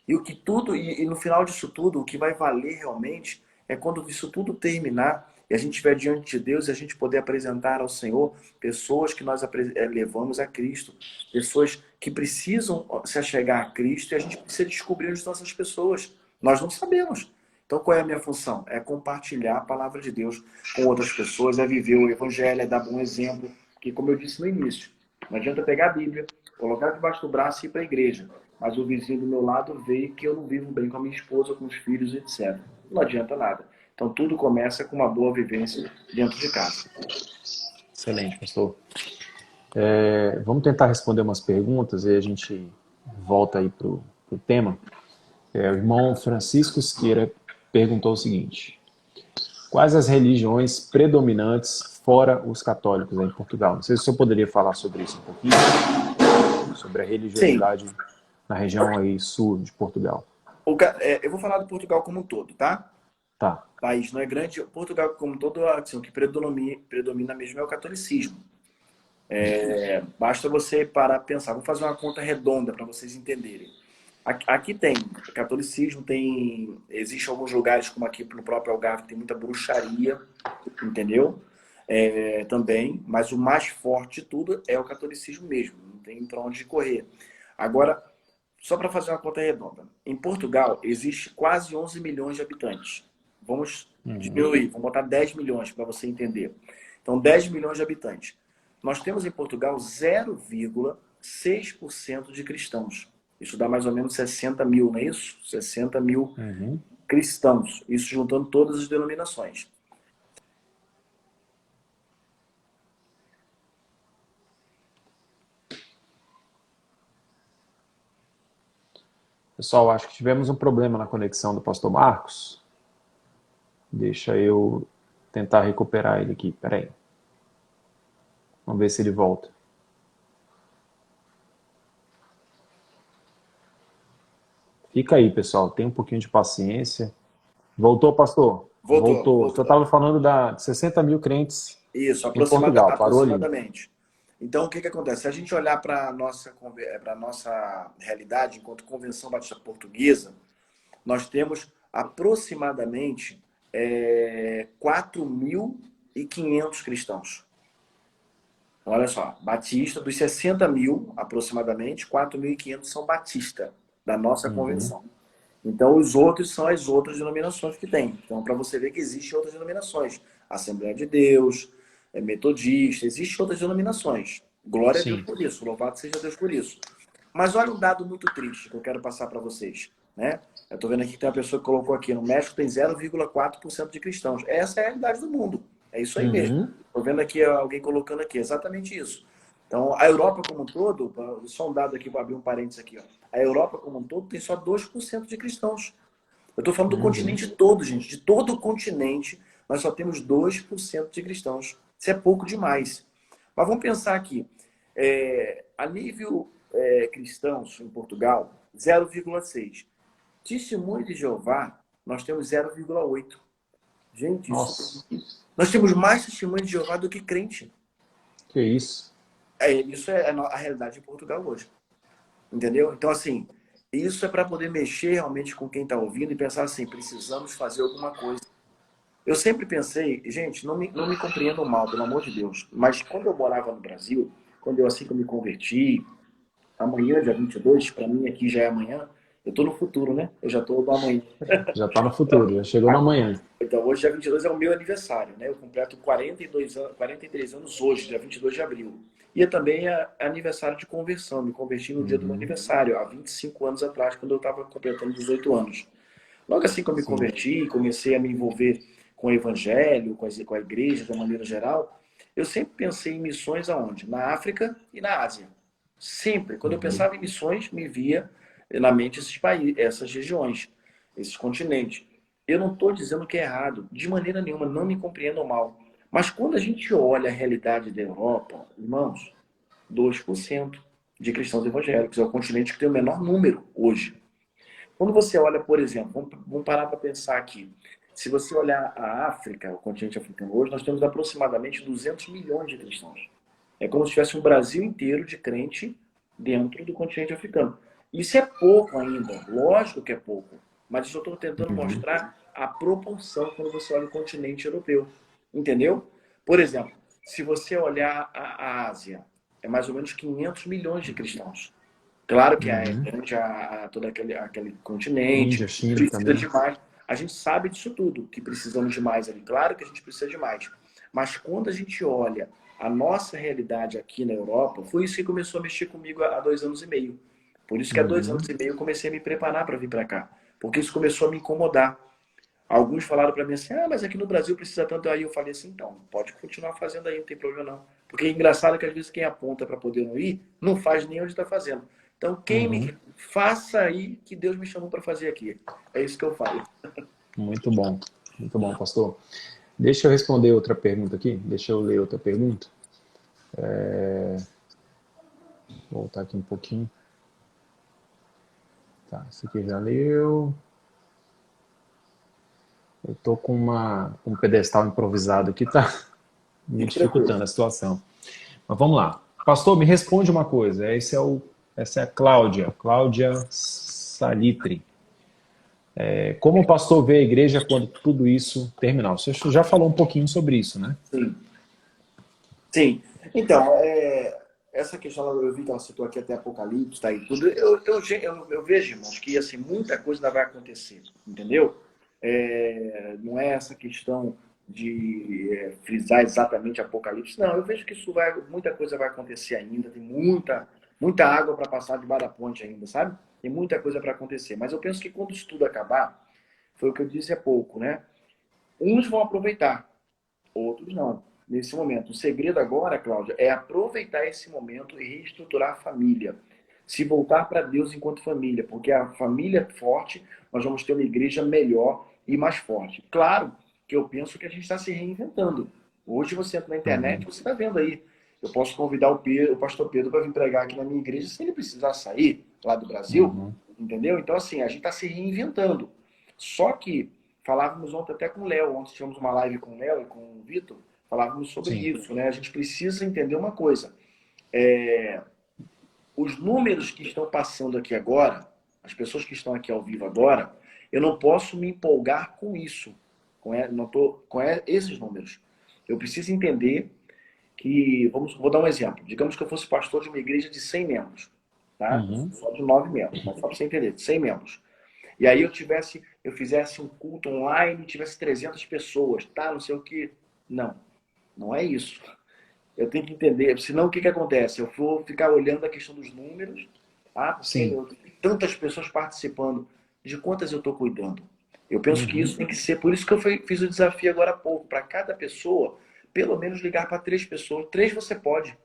E no final disso tudo, o que vai valer realmente é quando isso tudo terminar e a gente estiver diante de Deus e a gente poder apresentar ao Senhor pessoas que nós levamos a Cristo, pessoas que precisam se achegar a Cristo, e a gente precisa descobrir onde estão essas pessoas. Nós não sabemos. Então, qual é a minha função? É compartilhar a palavra de Deus com outras pessoas, é viver o Evangelho, é dar bom exemplo. Que, como eu disse no início, não adianta pegar a Bíblia, colocar debaixo do braço e ir para a igreja. Mas o vizinho do meu lado vê que eu não vivo bem com a minha esposa, com os filhos, etc. Não adianta nada. Então, tudo começa com uma boa vivência dentro de casa. Excelente, pastor. Vamos tentar responder umas perguntas e a gente volta aí para o tema. O irmão Francisco Esqueira perguntou o seguinte: quais as religiões predominantes fora os católicos em Portugal? Não sei se o senhor poderia falar sobre isso um pouquinho, sobre a religiosidade na região aí sul de Portugal. Eu vou falar do Portugal como um todo, tá? Tá. O país não é grande. Portugal como um todo, assim, o que predomina mesmo é o catolicismo. Basta você parar e pensar. Vou fazer uma conta redonda para vocês entenderem. Aqui tem catolicismo, existe alguns lugares, como aqui no próprio Algarve, tem muita bruxaria, entendeu? Também, mas o mais forte de tudo é o catolicismo mesmo, não tem para onde correr. Agora, só para fazer uma conta redonda, em Portugal existe quase 11 milhões de habitantes. Vamos diminuir, vamos botar 10 milhões para você entender. Então, 10 milhões de habitantes. Nós temos em Portugal 0,6% de cristãos. Isso dá mais ou menos 60 mil, não é isso? 60 mil cristãos. Isso juntando todas as denominações. Pessoal, acho que tivemos um problema na conexão do pastor Marcos. Deixa eu tentar recuperar ele aqui. Peraí. Vamos ver se ele volta. Fica aí, pessoal. Tem um pouquinho de paciência. Voltou, pastor? Voltou. O senhor estava falando de 60 mil crentes em Portugal. Parou ali. Aproximadamente. Então, o que acontece? Se a gente olhar para a nossa realidade, enquanto Convenção Batista Portuguesa, nós temos aproximadamente 4.500 cristãos. Olha só, batista, dos 60 mil, aproximadamente, 4.500 são batista, da nossa convenção. Então, os outros são as outras denominações que tem. Então, para você ver que existem outras denominações. Assembleia de Deus, metodista, existem outras denominações. Glória a Deus por isso, louvado seja Deus por isso. Mas olha um dado muito triste que eu quero passar para vocês. Né? Eu estou vendo aqui que tem uma pessoa que colocou aqui, no México tem 0,4% de cristãos. Essa é a realidade do mundo. É isso aí mesmo. Estou vendo aqui alguém colocando aqui, exatamente isso. Então, a Europa como um todo, só um dado aqui, vou abrir um parênteses aqui. Ó. A Europa como um todo tem só 2% de cristãos. Eu estou falando do continente todo, gente. De todo o continente, nós só temos 2% de cristãos. Isso é pouco demais. Mas vamos pensar aqui. A nível cristãos em Portugal, 0,6%. Testemunho de Jeová, nós temos 0,8%. Gente, nós temos mais testemunho de Jeová do que crente. Que isso? Isso é a realidade em Portugal hoje. Entendeu? Então, assim, isso é para poder mexer realmente com quem está ouvindo e pensar assim, precisamos fazer alguma coisa. Eu sempre pensei, gente, não me compreendam mal, pelo amor de Deus, mas quando eu morava no Brasil, assim que eu me converti, amanhã, dia 22, para mim aqui já é amanhã, eu estou no futuro, né? Eu já estou no amanhã. Já está no futuro, já chegou no amanhã. Então, hoje, dia 22, é o meu aniversário, né? Eu completo 43 anos hoje, dia 22 de abril. E também é aniversário de conversão. Me converti no dia do meu aniversário, há 25 anos atrás, quando eu estava completando 18 anos. Logo assim que eu me converti, comecei a me envolver com o evangelho, com a igreja, de uma maneira geral, eu sempre pensei em missões aonde? Na África e na Ásia. Sempre. Quando eu pensava em missões, me via na mente esses países, essas regiões, esses continentes. Eu não estou dizendo que é errado, de maneira nenhuma, não me compreendam mal. Mas quando a gente olha a realidade da Europa, irmãos, 2% de cristãos evangélicos. É o continente que tem o menor número hoje. Quando você olha, por exemplo, vamos parar para pensar aqui. Se você olhar a África, o continente africano hoje, nós temos aproximadamente 200 milhões de cristãos. É como se tivesse um Brasil inteiro de crente dentro do continente africano. Isso é pouco ainda, lógico que é pouco, mas eu estou tentando mostrar a proporção quando você olha o continente europeu. Entendeu? Por exemplo, se você olhar a Ásia, é mais ou menos 500 milhões de cristãos. Claro que é Uhum. grande todo aquele continente, Índia, China precisa também. de mais. A gente sabe disso tudo, que precisamos de mais ali. Claro que a gente precisa de mais. Mas quando a gente olha a nossa realidade aqui na Europa, foi isso que começou a mexer comigo há 2 anos e meio. Por isso que há dois Uhum. anos e meio eu comecei a me preparar para vir para cá. Porque isso começou a me incomodar. Alguns falaram para mim assim, mas aqui no Brasil precisa tanto. Aí eu falei assim, então, pode continuar fazendo aí, não tem problema não. Porque é engraçado que às vezes quem aponta para poder não ir, não faz nem onde está fazendo. Então, quem Uhum. me faça aí que Deus me chamou para fazer aqui. É isso que eu falo. Muito bom, pastor. Deixa eu responder outra pergunta aqui. Deixa eu ler outra pergunta. Vou voltar aqui um pouquinho. Tá, esse aqui já leu. Eu tô com um pedestal improvisado aqui, tá me Fique tranquilo. dificultando a situação. Mas vamos lá. Pastor, me responde uma coisa. Essa é a Cláudia Salitre. Como o pastor vê a igreja quando tudo isso terminar? Você já falou um pouquinho sobre isso, né? Sim. Sim. Então, essa questão, eu vi que ela citou aqui até Apocalipse, tá aí tudo. Eu vejo, irmãos, que assim, muita coisa ainda vai acontecer, entendeu? Não é essa questão de frisar exatamente Apocalipse. Não, eu vejo que muita coisa vai acontecer ainda, tem muita água para passar debaixo da ponte ainda, sabe? Tem muita coisa para acontecer. Mas eu penso que quando isso tudo acabar, foi o que eu disse há pouco, né? Uns vão aproveitar, outros não. Nesse momento. O segredo agora, Cláudia, é aproveitar esse momento e reestruturar a família. Se voltar para Deus enquanto família, porque a família forte, nós vamos ter uma igreja melhor e mais forte. Claro que eu penso que a gente está se reinventando. Hoje você entra na internet, Uhum. você está vendo aí. Eu posso convidar o pastor Pedro para vir pregar aqui na minha igreja se ele precisar sair lá do Brasil, Uhum. entendeu? Então, assim, a gente está se reinventando. Só que falávamos ontem até com o Léo, ontem tivemos uma live com o Léo e com o Vitor, falávamos sobre Sim. isso, né? A gente precisa entender uma coisa. Os números que estão passando aqui agora, as pessoas que estão aqui ao vivo agora, eu não posso me empolgar com isso, com esses números. Eu preciso entender que, vou dar um exemplo. Digamos que eu fosse pastor de uma igreja de 100 membros, tá? Eu Uhum. sou só de 9 membros, mas só para você entender, de 100 membros. E aí eu fizesse um culto online e tivesse 300 pessoas, tá? Não sei o que. Não, não é isso. Eu tenho que entender, senão o que acontece? Eu vou ficar olhando a questão dos números, porque Sim. eu tenho tantas pessoas participando, de quantas eu estou cuidando. Eu penso que Uhum. isso tem que ser, por isso que eu fiz o desafio agora há pouco, para cada pessoa, pelo menos ligar para 3 pessoas. Três você pode.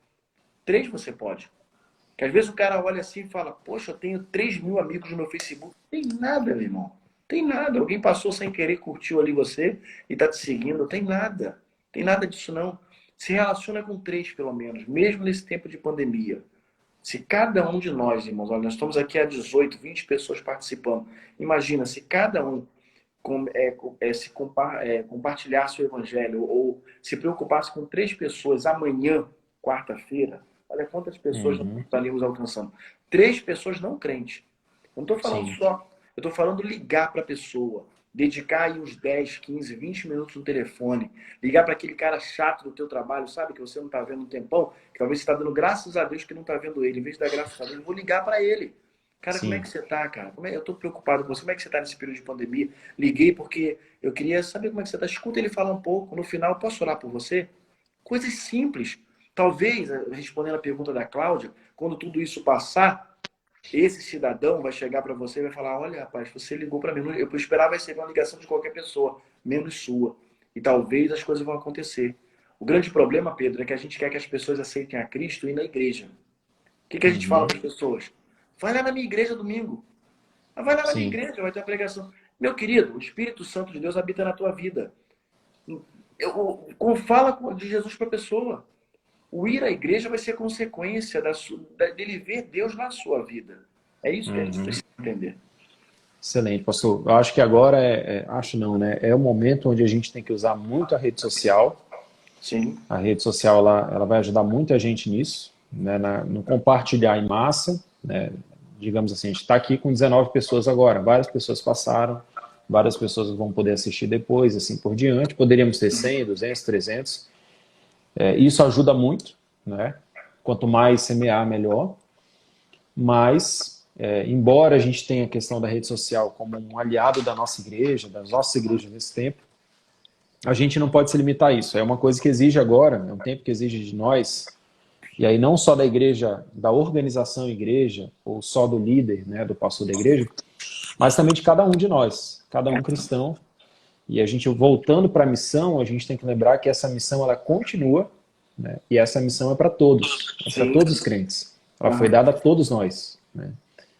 Que às vezes o cara olha assim e fala, poxa, eu tenho 3.000 amigos no meu Facebook. Tem nada, meu irmão. Tem nada. Alguém passou sem querer, curtiu ali você e tá te seguindo. Tem nada. Tem nada disso não. Se relaciona com 3, pelo menos, mesmo nesse tempo de pandemia. Se cada um de nós, irmãos, olha, nós estamos aqui há 18, 20 pessoas participando. Imagina, se cada um compartilhasse o evangelho ou se preocupasse com 3 pessoas amanhã, quarta-feira, olha quantas pessoas nós Uhum. estaríamos alcançando. 3 pessoas não crentes. Eu não estou falando Sim. só, eu estou falando ligar para a pessoa, dedicar aí uns 10, 15, 20 minutos no telefone, ligar para aquele cara chato do teu trabalho, sabe, que você não está vendo um tempão, que talvez você está dando graças a Deus que não está vendo ele. Em vez de dar graças a Deus, eu vou ligar para ele. Cara, como é Sim. que você tá, cara? Eu tô preocupado com você. Como é que você tá nesse período de pandemia? Liguei porque eu queria saber como é que você tá. Escuta ele falar um pouco. No final, posso orar por você? Coisas simples. Talvez, respondendo a pergunta da Cláudia, quando tudo isso passar, esse cidadão vai chegar para você e vai falar: olha, rapaz, você ligou para mim. Eu esperava receber uma ligação de qualquer pessoa, menos sua. E talvez as coisas vão acontecer. O grande problema, Pedro, é que a gente quer que as pessoas aceitem a Cristo e ir na igreja. O que a gente fala Uhum. para as pessoas? Vai lá na minha igreja domingo. Vai lá na minha Sim. igreja, vai ter uma pregação. Meu querido, o Espírito Santo de Deus habita na tua vida. Fala de Jesus para a pessoa. O ir à igreja vai ser consequência dele ver Deus na sua vida. É isso que a gente Uhum. precisa entender. Excelente, pastor. Eu acho que agora acho não, né? É o momento onde a gente tem que usar muito a rede social. Sim, A rede social ela vai ajudar muita gente nisso, né? No compartilhar em massa, né? Digamos assim, a gente está aqui com 19 pessoas agora, várias pessoas passaram, várias pessoas vão poder assistir depois, assim por diante. Poderíamos ter 100, 200, 300. Isso ajuda muito, né? Quanto mais semear, melhor. Mas, embora a gente tenha a questão da rede social como um aliado da nossa igreja, das nossas igrejas nesse tempo, a gente não pode se limitar a isso. É uma coisa que exige agora, é um tempo que exige de nós, e aí não só da igreja, da organização igreja, ou só do líder, né, do pastor da igreja, mas também de cada um de nós, cada um cristão. E a gente, voltando para a missão, a gente tem que lembrar que essa missão, ela continua, né, e essa missão é para todos, é para todos os crentes. Ela foi dada a todos nós, né?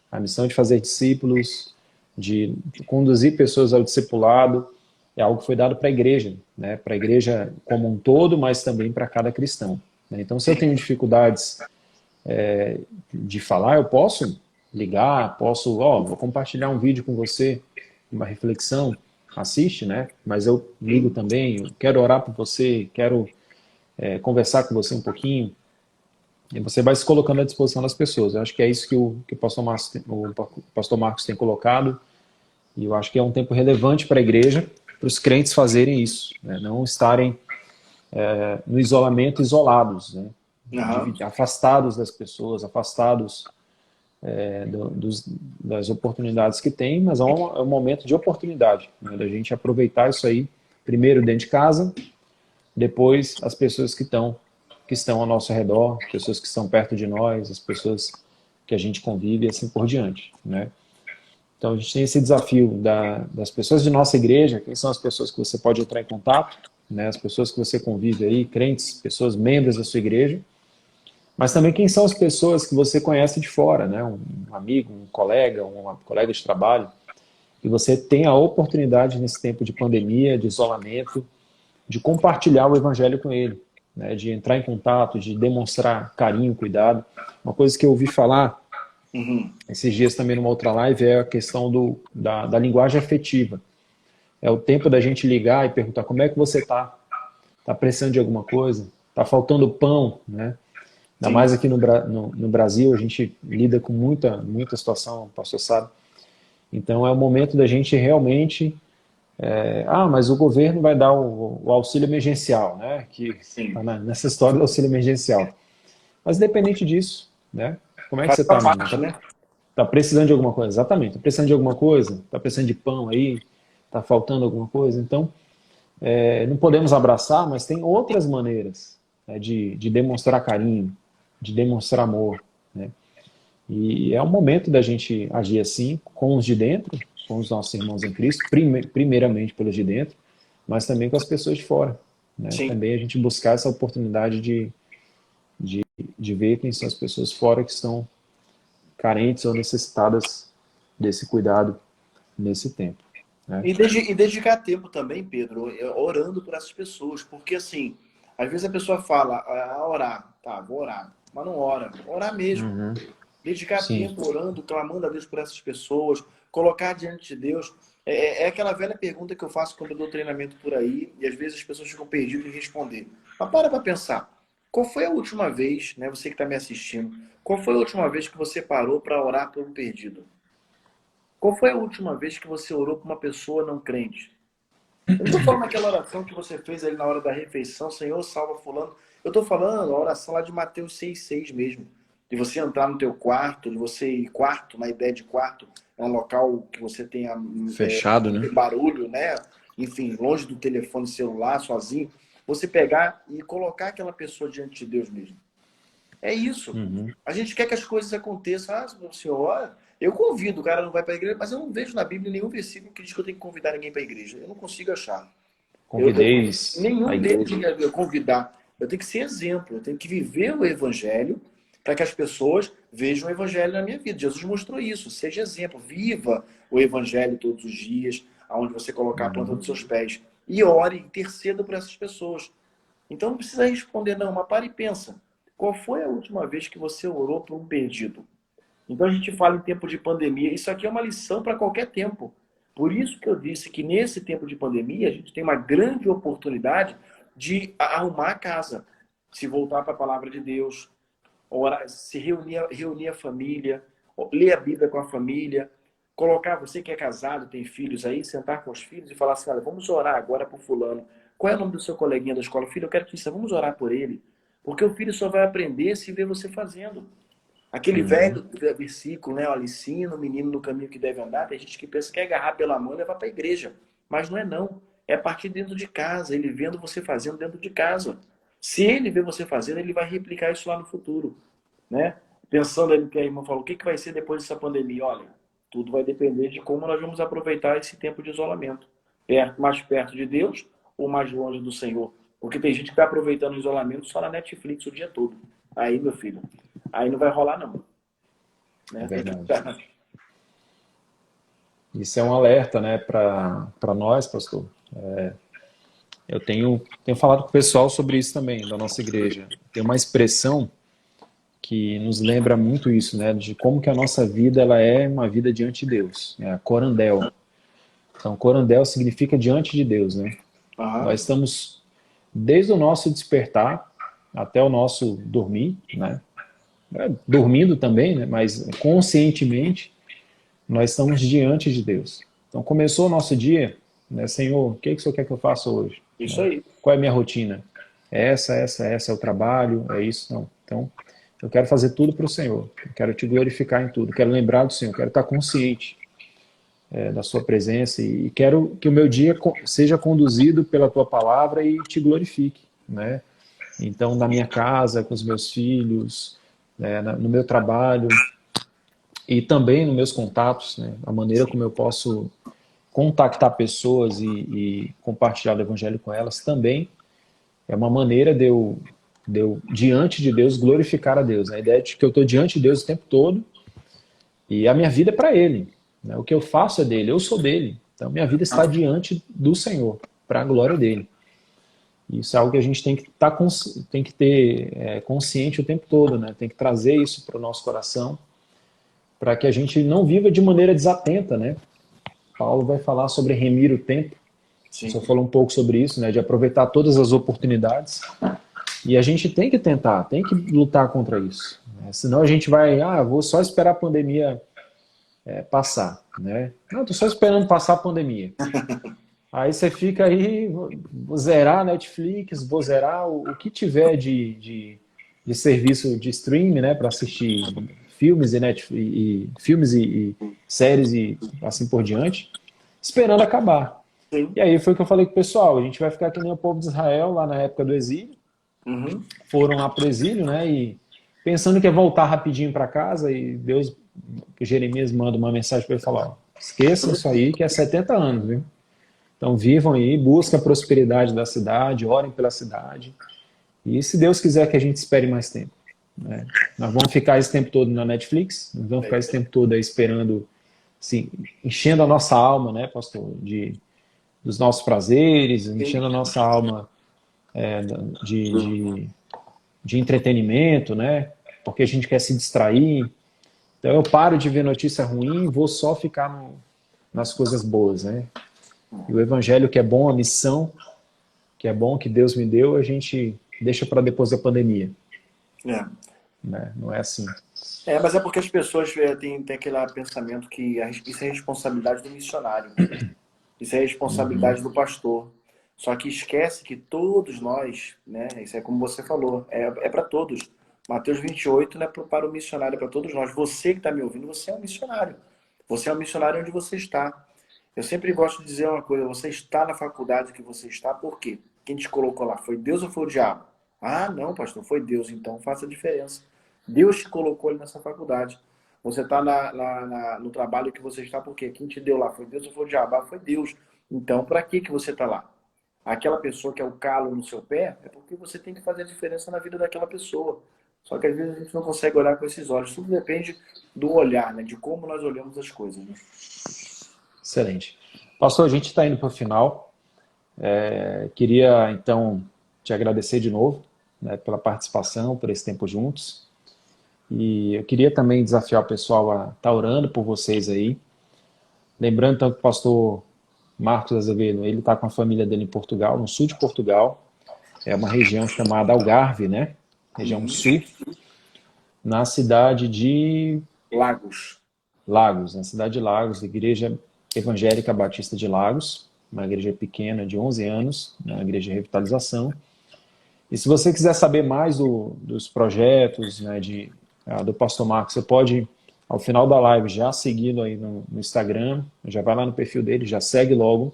A missão de fazer discípulos, de conduzir pessoas ao discipulado, é algo que foi dado para a igreja, né? Para a igreja como um todo, mas também para cada cristão, né? Então, se eu tenho dificuldades de falar, eu posso ligar, posso, vou compartilhar um vídeo com você, uma reflexão, assiste, né? Mas eu ligo também, eu quero orar por você, quero conversar com você um pouquinho, e você vai se colocando à disposição das pessoas. Eu acho que é isso que o pastor Marcos tem colocado, e eu acho que é um tempo relevante para a igreja, para os crentes fazerem isso, né? Não estarem no isolamento, isolados, né? Afastados das pessoas, afastados das oportunidades que tem, mas é um momento de oportunidade, né? Da gente aproveitar isso aí, primeiro dentro de casa, depois as pessoas que estão ao nosso redor, pessoas que estão perto de nós, as pessoas que a gente convive e assim por diante, né? Então a gente tem esse desafio das pessoas de nossa igreja, quem são as pessoas que você pode entrar em contato, né? As pessoas que você convive aí, crentes, pessoas membros da sua igreja, mas também quem são as pessoas que você conhece de fora, né? Um amigo, um colega, uma colega de trabalho, e você tem a oportunidade nesse tempo de pandemia, de isolamento, de compartilhar o evangelho com ele, né? De entrar em contato, de demonstrar carinho, cuidado. Uma coisa que eu ouvi falar esses dias também numa outra live é a questão da linguagem afetiva. É o tempo da gente ligar e perguntar como é que você está? Está precisando de alguma coisa? Está faltando pão, né? Ainda mais aqui no Brasil, a gente lida com muita situação, o pastor sabe. Então é o momento da gente realmente... mas o governo vai dar o auxílio emergencial, né? Que tá nessa história do auxílio emergencial. Mas independente disso, né? Como é que você está, meu irmão? né? Tá precisando de alguma coisa? Exatamente. Tá precisando de alguma coisa? Tá precisando de pão aí? Tá faltando alguma coisa? Então, não podemos abraçar, mas tem outras maneiras, né, de demonstrar carinho, de demonstrar amor, né? E é o momento da gente agir assim, com os de dentro, com os nossos irmãos em Cristo, primeiramente pelos de dentro, mas também com as pessoas de fora, né? Também a gente buscar essa oportunidade de ver quem são as pessoas fora que estão carentes ou necessitadas desse cuidado nesse tempo, né? E dedicar tempo também, Pedro, orando por essas pessoas. Porque, assim, às vezes a pessoa fala, orar, tá, vou orar, mas não ora. Orar mesmo. Dedicar tempo orando, clamando a Deus por essas pessoas, colocar diante de Deus. É aquela velha pergunta que eu faço quando eu dou treinamento por aí, e às vezes as pessoas ficam perdidas em responder. Mas para pensar. Qual foi a última vez, né, você que está me assistindo, qual foi a última vez que você parou para orar por um perdido? Qual foi a última vez que você orou por uma pessoa não crente? Eu não estou falando aquela oração que você fez ali na hora da refeição, Senhor, salva fulano. Eu estou falando a oração lá de Mateus 6,6 mesmo. De você entrar no teu quarto, de você ir quarto, na ideia de quarto, é um local que você tenha fechado, né? Barulho, né? Enfim, longe do telefone celular, sozinho. Você pegar e colocar aquela pessoa diante de Deus mesmo. É isso. A gente quer que as coisas aconteçam. Senhor, olha, eu convido, o cara não vai para a igreja, mas eu não vejo na Bíblia nenhum versículo que diz que eu tenho que convidar ninguém para a igreja. Eu não consigo achar. Convideis Nenhum deles eu convidar. Eu tenho que ser exemplo, eu tenho que viver o evangelho para que as pessoas vejam o evangelho na minha vida. Jesus mostrou isso. Seja exemplo, viva o evangelho todos os dias, aonde você colocar a planta dos seus pés. E ore, interceda por essas pessoas. Então não precisa responder, não, mas para e pensa. Qual foi a última vez que você orou por um perdido? Então a gente fala em tempo de pandemia. Isso aqui é uma lição para qualquer tempo. Por isso que eu disse que nesse tempo de pandemia a gente tem uma grande oportunidade de arrumar a casa, se voltar para a palavra de Deus, orar, se reunir a família, ler a Bíblia com a família, Colocar você que é casado, tem filhos aí, sentar com os filhos e falar assim, olha, vamos orar agora por fulano. Qual é o nome do seu coleguinha da escola? Filho, eu quero que você, vamos orar por ele. Porque o filho só vai aprender se ver você fazendo. Aquele Uhum. velho versículo, né? Olha, ensina o menino no caminho que deve andar. Tem gente que pensa que é agarrar pela mão e levar para a igreja. Mas não é não. É a partir dentro de casa, ele vendo você fazendo dentro de casa. Se ele vê você fazendo, ele vai replicar isso lá no futuro, né? Pensando ali que a irmã falou, o que que vai ser depois dessa pandemia? Olha, tudo vai depender de como nós vamos aproveitar esse tempo de isolamento. Mais perto de Deus ou mais longe do Senhor? Porque tem gente que está aproveitando o isolamento só na Netflix o dia todo. Aí, meu filho, aí não vai rolar não. É Né? Tem que verdade. estar. Isso é um alerta, né, para nós, pastor. Eu tenho falado com o pessoal sobre isso também, da nossa igreja. Tem uma expressão que nos lembra muito isso, né, de como que a nossa vida ela é uma vida diante de Deus, é a corandel. Então, corandel significa diante de Deus, né? Aham. Nós estamos desde o nosso despertar até o nosso dormir, né? Dormindo também, né? Mas conscientemente nós estamos diante de Deus. Então, começou o nosso dia, né? Senhor, o que que o Senhor quer que eu faça hoje? Isso Né? aí. Qual é a minha rotina? É essa é o trabalho, é isso? Não. Então, eu quero fazer tudo para o Senhor. Eu quero te glorificar em tudo. Quero lembrar do Senhor. Quero estar consciente da sua presença e quero que o meu dia seja conduzido pela tua palavra e te glorifique, né? Então, na minha casa, com os meus filhos, né, no meu trabalho e também nos meus contatos, né, a maneira como eu posso contactar pessoas e compartilhar o evangelho com elas também é uma maneira de eu, diante de Deus, glorificar a Deus. A ideia de que eu estou diante de Deus o tempo todo e a minha vida é para Ele. Né? O que eu faço é dele, eu sou dele. Então, minha vida está diante do Senhor, para a glória dele. Isso é algo que a gente tem que, tem que ter consciente o tempo todo, né? Tem que trazer isso para o nosso coração, para que a gente não viva de maneira desatenta, né? Paulo vai falar sobre remir o tempo. O Sim. senhor falou um pouco sobre isso, né? De aproveitar todas as oportunidades. E a gente tem que tentar, tem que lutar contra isso. Né? Senão a gente vai, vou só esperar a pandemia passar, né? Não, tô só esperando passar a pandemia. Aí você fica aí, vou zerar a Netflix, vou zerar o que tiver de serviço de streaming, né, para assistir filmes filmes e séries e assim por diante, esperando acabar. Sim. E aí foi o que eu falei com o pessoal, a gente vai ficar que nem o povo de Israel lá na época do exílio, Uhum. foram lá para o exílio, né, e pensando que ia voltar rapidinho para casa, e Deus, Jeremias manda uma mensagem para ele falar, ó, esqueçam isso aí que é 70 anos, viu? Então vivam aí, busquem a prosperidade da cidade, orem pela cidade. E se Deus quiser que a gente espere mais tempo. Né? Nós vamos ficar esse tempo todo na Netflix, nós vamos É ficar esse isso tempo todo aí esperando, assim, enchendo a nossa alma, né, pastor, dos nossos prazeres, aí. enchendo a nossa alma de, de, de entretenimento, né? Porque a gente quer se distrair. Então eu paro de ver notícia ruim e vou só ficar nas coisas boas, né? E o evangelho que é bom, a missão que é bom, que Deus me deu, a gente deixa para depois da pandemia. É. Né? Não é assim. Mas é porque as pessoas têm aquele pensamento que isso é responsabilidade do missionário, isso é responsabilidade Uhum. do pastor. Só que esquece que todos nós, né? Isso é como você falou, é para todos. Mateus 28 não é para o missionário, é para todos nós. Você que está me ouvindo, você é um missionário. Você é um missionário onde você está. Eu sempre gosto de dizer uma coisa: você está na faculdade que você está, por quê? Quem te colocou lá? Foi Deus ou foi o diabo? Ah, não, pastor, foi Deus, então faça a diferença. Deus te colocou ali nessa faculdade. Você está no trabalho que você está, por quê? Quem te deu lá? Foi Deus ou foi o diabo? Ah, foi Deus. Então, para que você está lá? Aquela pessoa que é o calo no seu pé, é porque você tem que fazer a diferença na vida daquela pessoa. Só que às vezes a gente não consegue olhar com esses olhos. Tudo depende do olhar, né? De como nós olhamos as coisas. Né? Excelente. Pastor, a gente está indo para o final. Queria, então, te agradecer de novo, né, pela participação, por esse tempo juntos. E eu queria também desafiar o pessoal a estar orando por vocês aí. Lembrando, então, que o pastor Marcos Azevedo, ele está com a família dele em Portugal, no sul de Portugal. É uma região chamada Algarve, né? Região Uhum. sul, na cidade de Lagos. Lagos, na cidade de Lagos, Igreja Evangélica Batista de Lagos, uma igreja pequena de 11 anos, né, uma igreja de revitalização. E se você quiser saber mais dos projetos, né, do Pastor Marcos, você pode, ao final da live, já seguindo aí no Instagram, já vai lá no perfil dele, já segue logo.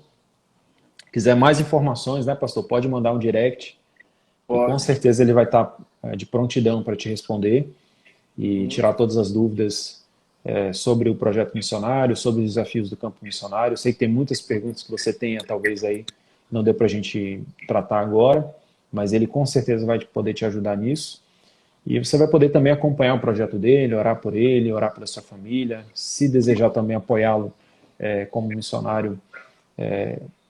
Quiser mais informações, né, pastor, pode mandar um direct, e com Pode. certeza ele vai estar de prontidão para te responder e Uhum. tirar todas as dúvidas sobre o projeto missionário, sobre os desafios do campo missionário. Eu sei que tem muitas perguntas que você tenha, talvez aí não dê para a gente tratar agora, mas ele com certeza vai poder te ajudar nisso. E você vai poder também acompanhar o projeto dele, orar por ele, orar pela sua família. Se desejar também apoiá-lo como missionário,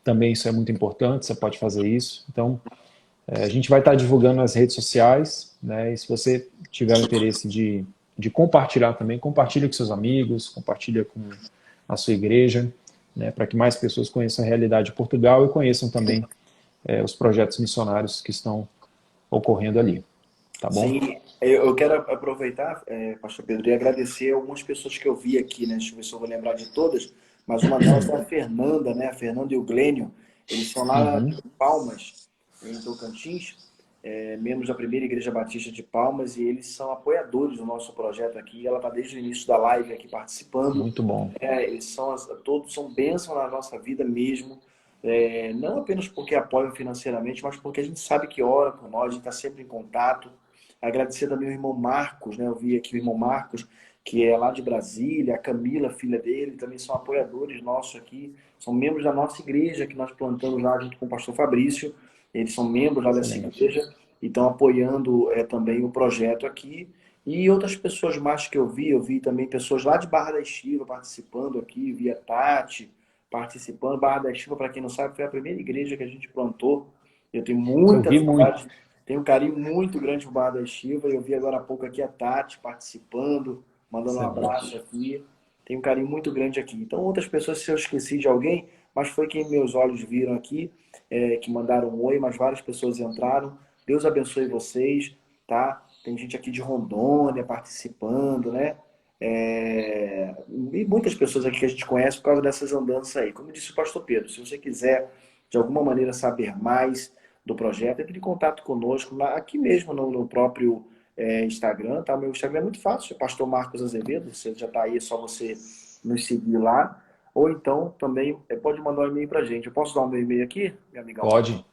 também isso é muito importante, você pode fazer isso. Então, a gente vai estar divulgando nas redes sociais, né? E se você tiver o interesse de compartilhar também, compartilha com seus amigos, compartilha com a sua igreja, né? Para que mais pessoas conheçam a realidade de Portugal e conheçam também os projetos missionários que estão ocorrendo ali. Tá bom? Sim, eu quero aproveitar, Pastor Pedro, e agradecer algumas pessoas que eu vi aqui, né? Deixa eu ver se eu vou lembrar de todas, mas uma delas é a Fernanda, né? A Fernanda e o Glênio. Eles são lá Uhum. de Palmas, em Tocantins, membros da Primeira Igreja Batista de Palmas, e eles são apoiadores do nosso projeto aqui. Ela está desde o início da live aqui participando. Muito bom. Eles são todos são bênção na nossa vida mesmo. Não apenas porque apoiam financeiramente, mas porque a gente sabe que ora por nós, a gente está sempre em contato. Agradecer também ao irmão Marcos, né? Eu vi aqui o irmão Marcos, que é lá de Brasília, a Camila, filha dele, também são apoiadores nossos aqui, são membros da nossa igreja que nós plantamos lá junto com o pastor Fabrício. Eles são membros lá dessa Excelente. igreja e estão apoiando também o projeto aqui. E outras pessoas mais que eu vi também pessoas lá de Barra da Estiva participando aqui, vi a Tati participando. Barra da Estiva, para quem não sabe, foi a primeira igreja que a gente plantou. Eu tenho Eu muita vi muito. saudade, tenho um carinho muito grande por Barra da Estiva. Eu vi agora há pouco aqui a Tati participando, mandando um abraço Excelente. aqui. Tenho um carinho muito grande aqui. Então, outras pessoas, se eu esqueci de alguém, mas foi quem meus olhos viram aqui, que mandaram um oi, mas várias pessoas entraram. Deus abençoe vocês, tá? Tem gente aqui de Rondônia participando, né? E muitas pessoas aqui que a gente conhece por causa dessas andanças aí. Como disse o pastor Pedro, se você quiser de alguma maneira saber mais do projeto, entre em contato conosco, aqui mesmo no próprio Instagram, tá? Meu Instagram é muito fácil, é Pastor Marcos Azevedo, você já está aí, é só você nos seguir lá. Ou então também pode mandar um e-mail para a gente. Eu posso dar o meu e-mail aqui, meu amigão?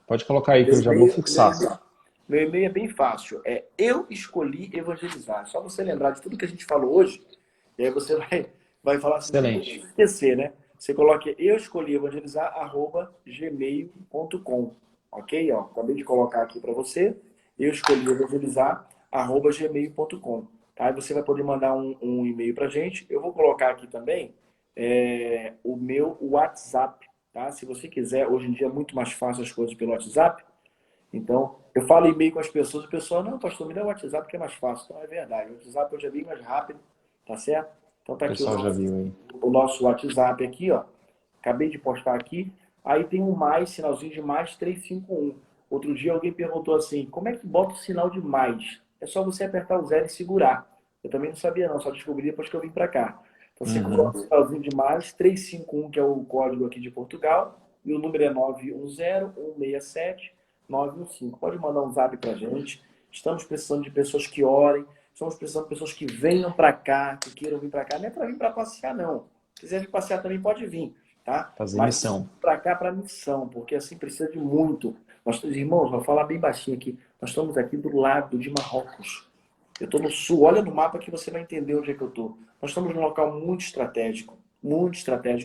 Pode colocar aí que Meu eu já vou e-mail, meu fixar. e-mail, meu e-mail é bem fácil. Eu escolhi evangelizar. Só você lembrar de tudo que a gente falou hoje, e aí você vai falar assim, não vou Excelente. esquecer, né? Você coloca eu escolhi evangelizar, @gmail.com. Ok? Ó, acabei de colocar aqui para você. Eu escolhi evangelizar, @gmail.com. Tá? Aí você vai poder mandar um e-mail para a gente. Eu vou colocar aqui também o meu WhatsApp. Tá? Se você quiser, hoje em dia é muito mais fácil as coisas pelo WhatsApp. Então, eu falo e-mail com as pessoas, o pessoal, não, pastor, me dá o WhatsApp que é mais fácil. Então, é verdade. O WhatsApp hoje é bem mais rápido, tá certo? Então, tá O aqui o pessoal já nosso, viu aí. o nosso WhatsApp aqui, ó. Acabei de postar aqui. Aí tem um mais, sinalzinho de mais 351. Outro dia alguém perguntou assim, como é que bota o sinal de mais? É só você apertar o zero e segurar. Eu também não sabia não, só descobri depois que eu vim para cá. Então você Uhum. coloca o sinalzinho de mais 351, que é o código aqui de Portugal, e o número é 910-167-915. Pode mandar um zap pra gente. Estamos precisando de pessoas que orem, estamos precisando de pessoas que venham para cá, que queiram vir para cá. Não é para vir para passear, não. Se quiser vir passear também pode vir, tá? Fazer Mas missão. para cá para missão, porque assim precisa de muito. Nós, irmãos, vou falar bem baixinho aqui. Nós estamos aqui do lado de Marrocos. Eu estou no sul. Olha no mapa que você vai entender onde é que eu estou. Nós estamos num local muito estratégico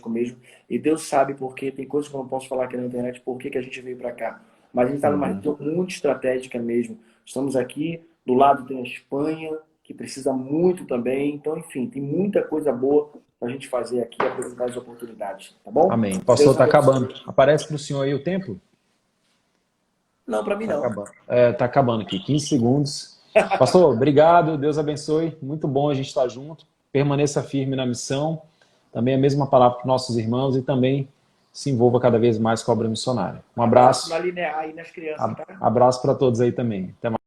mesmo. E Deus sabe por quê. Tem coisas que eu não posso falar aqui na internet, por que a gente veio para cá. Mas a gente está numa Uhum. região muito estratégica mesmo. Estamos aqui, do lado tem a Espanha, que precisa muito também. Então, enfim, tem muita coisa boa para a gente fazer aqui, apresentar as oportunidades. Tá bom? Amém. Pastor, Deus está acabando. abençoe. Aparece para o senhor aí o tempo? Não, para mim Está não. acabando. Tá acabando aqui. 15 segundos. Pastor, obrigado. Deus abençoe. Muito bom a gente estar junto. Permaneça firme na missão. Também a mesma palavra para os nossos irmãos e também se envolva cada vez mais com a obra missionária. Um Abraço na abraço. linear aí nas crianças, tá? Abraço para todos aí também. Até mais.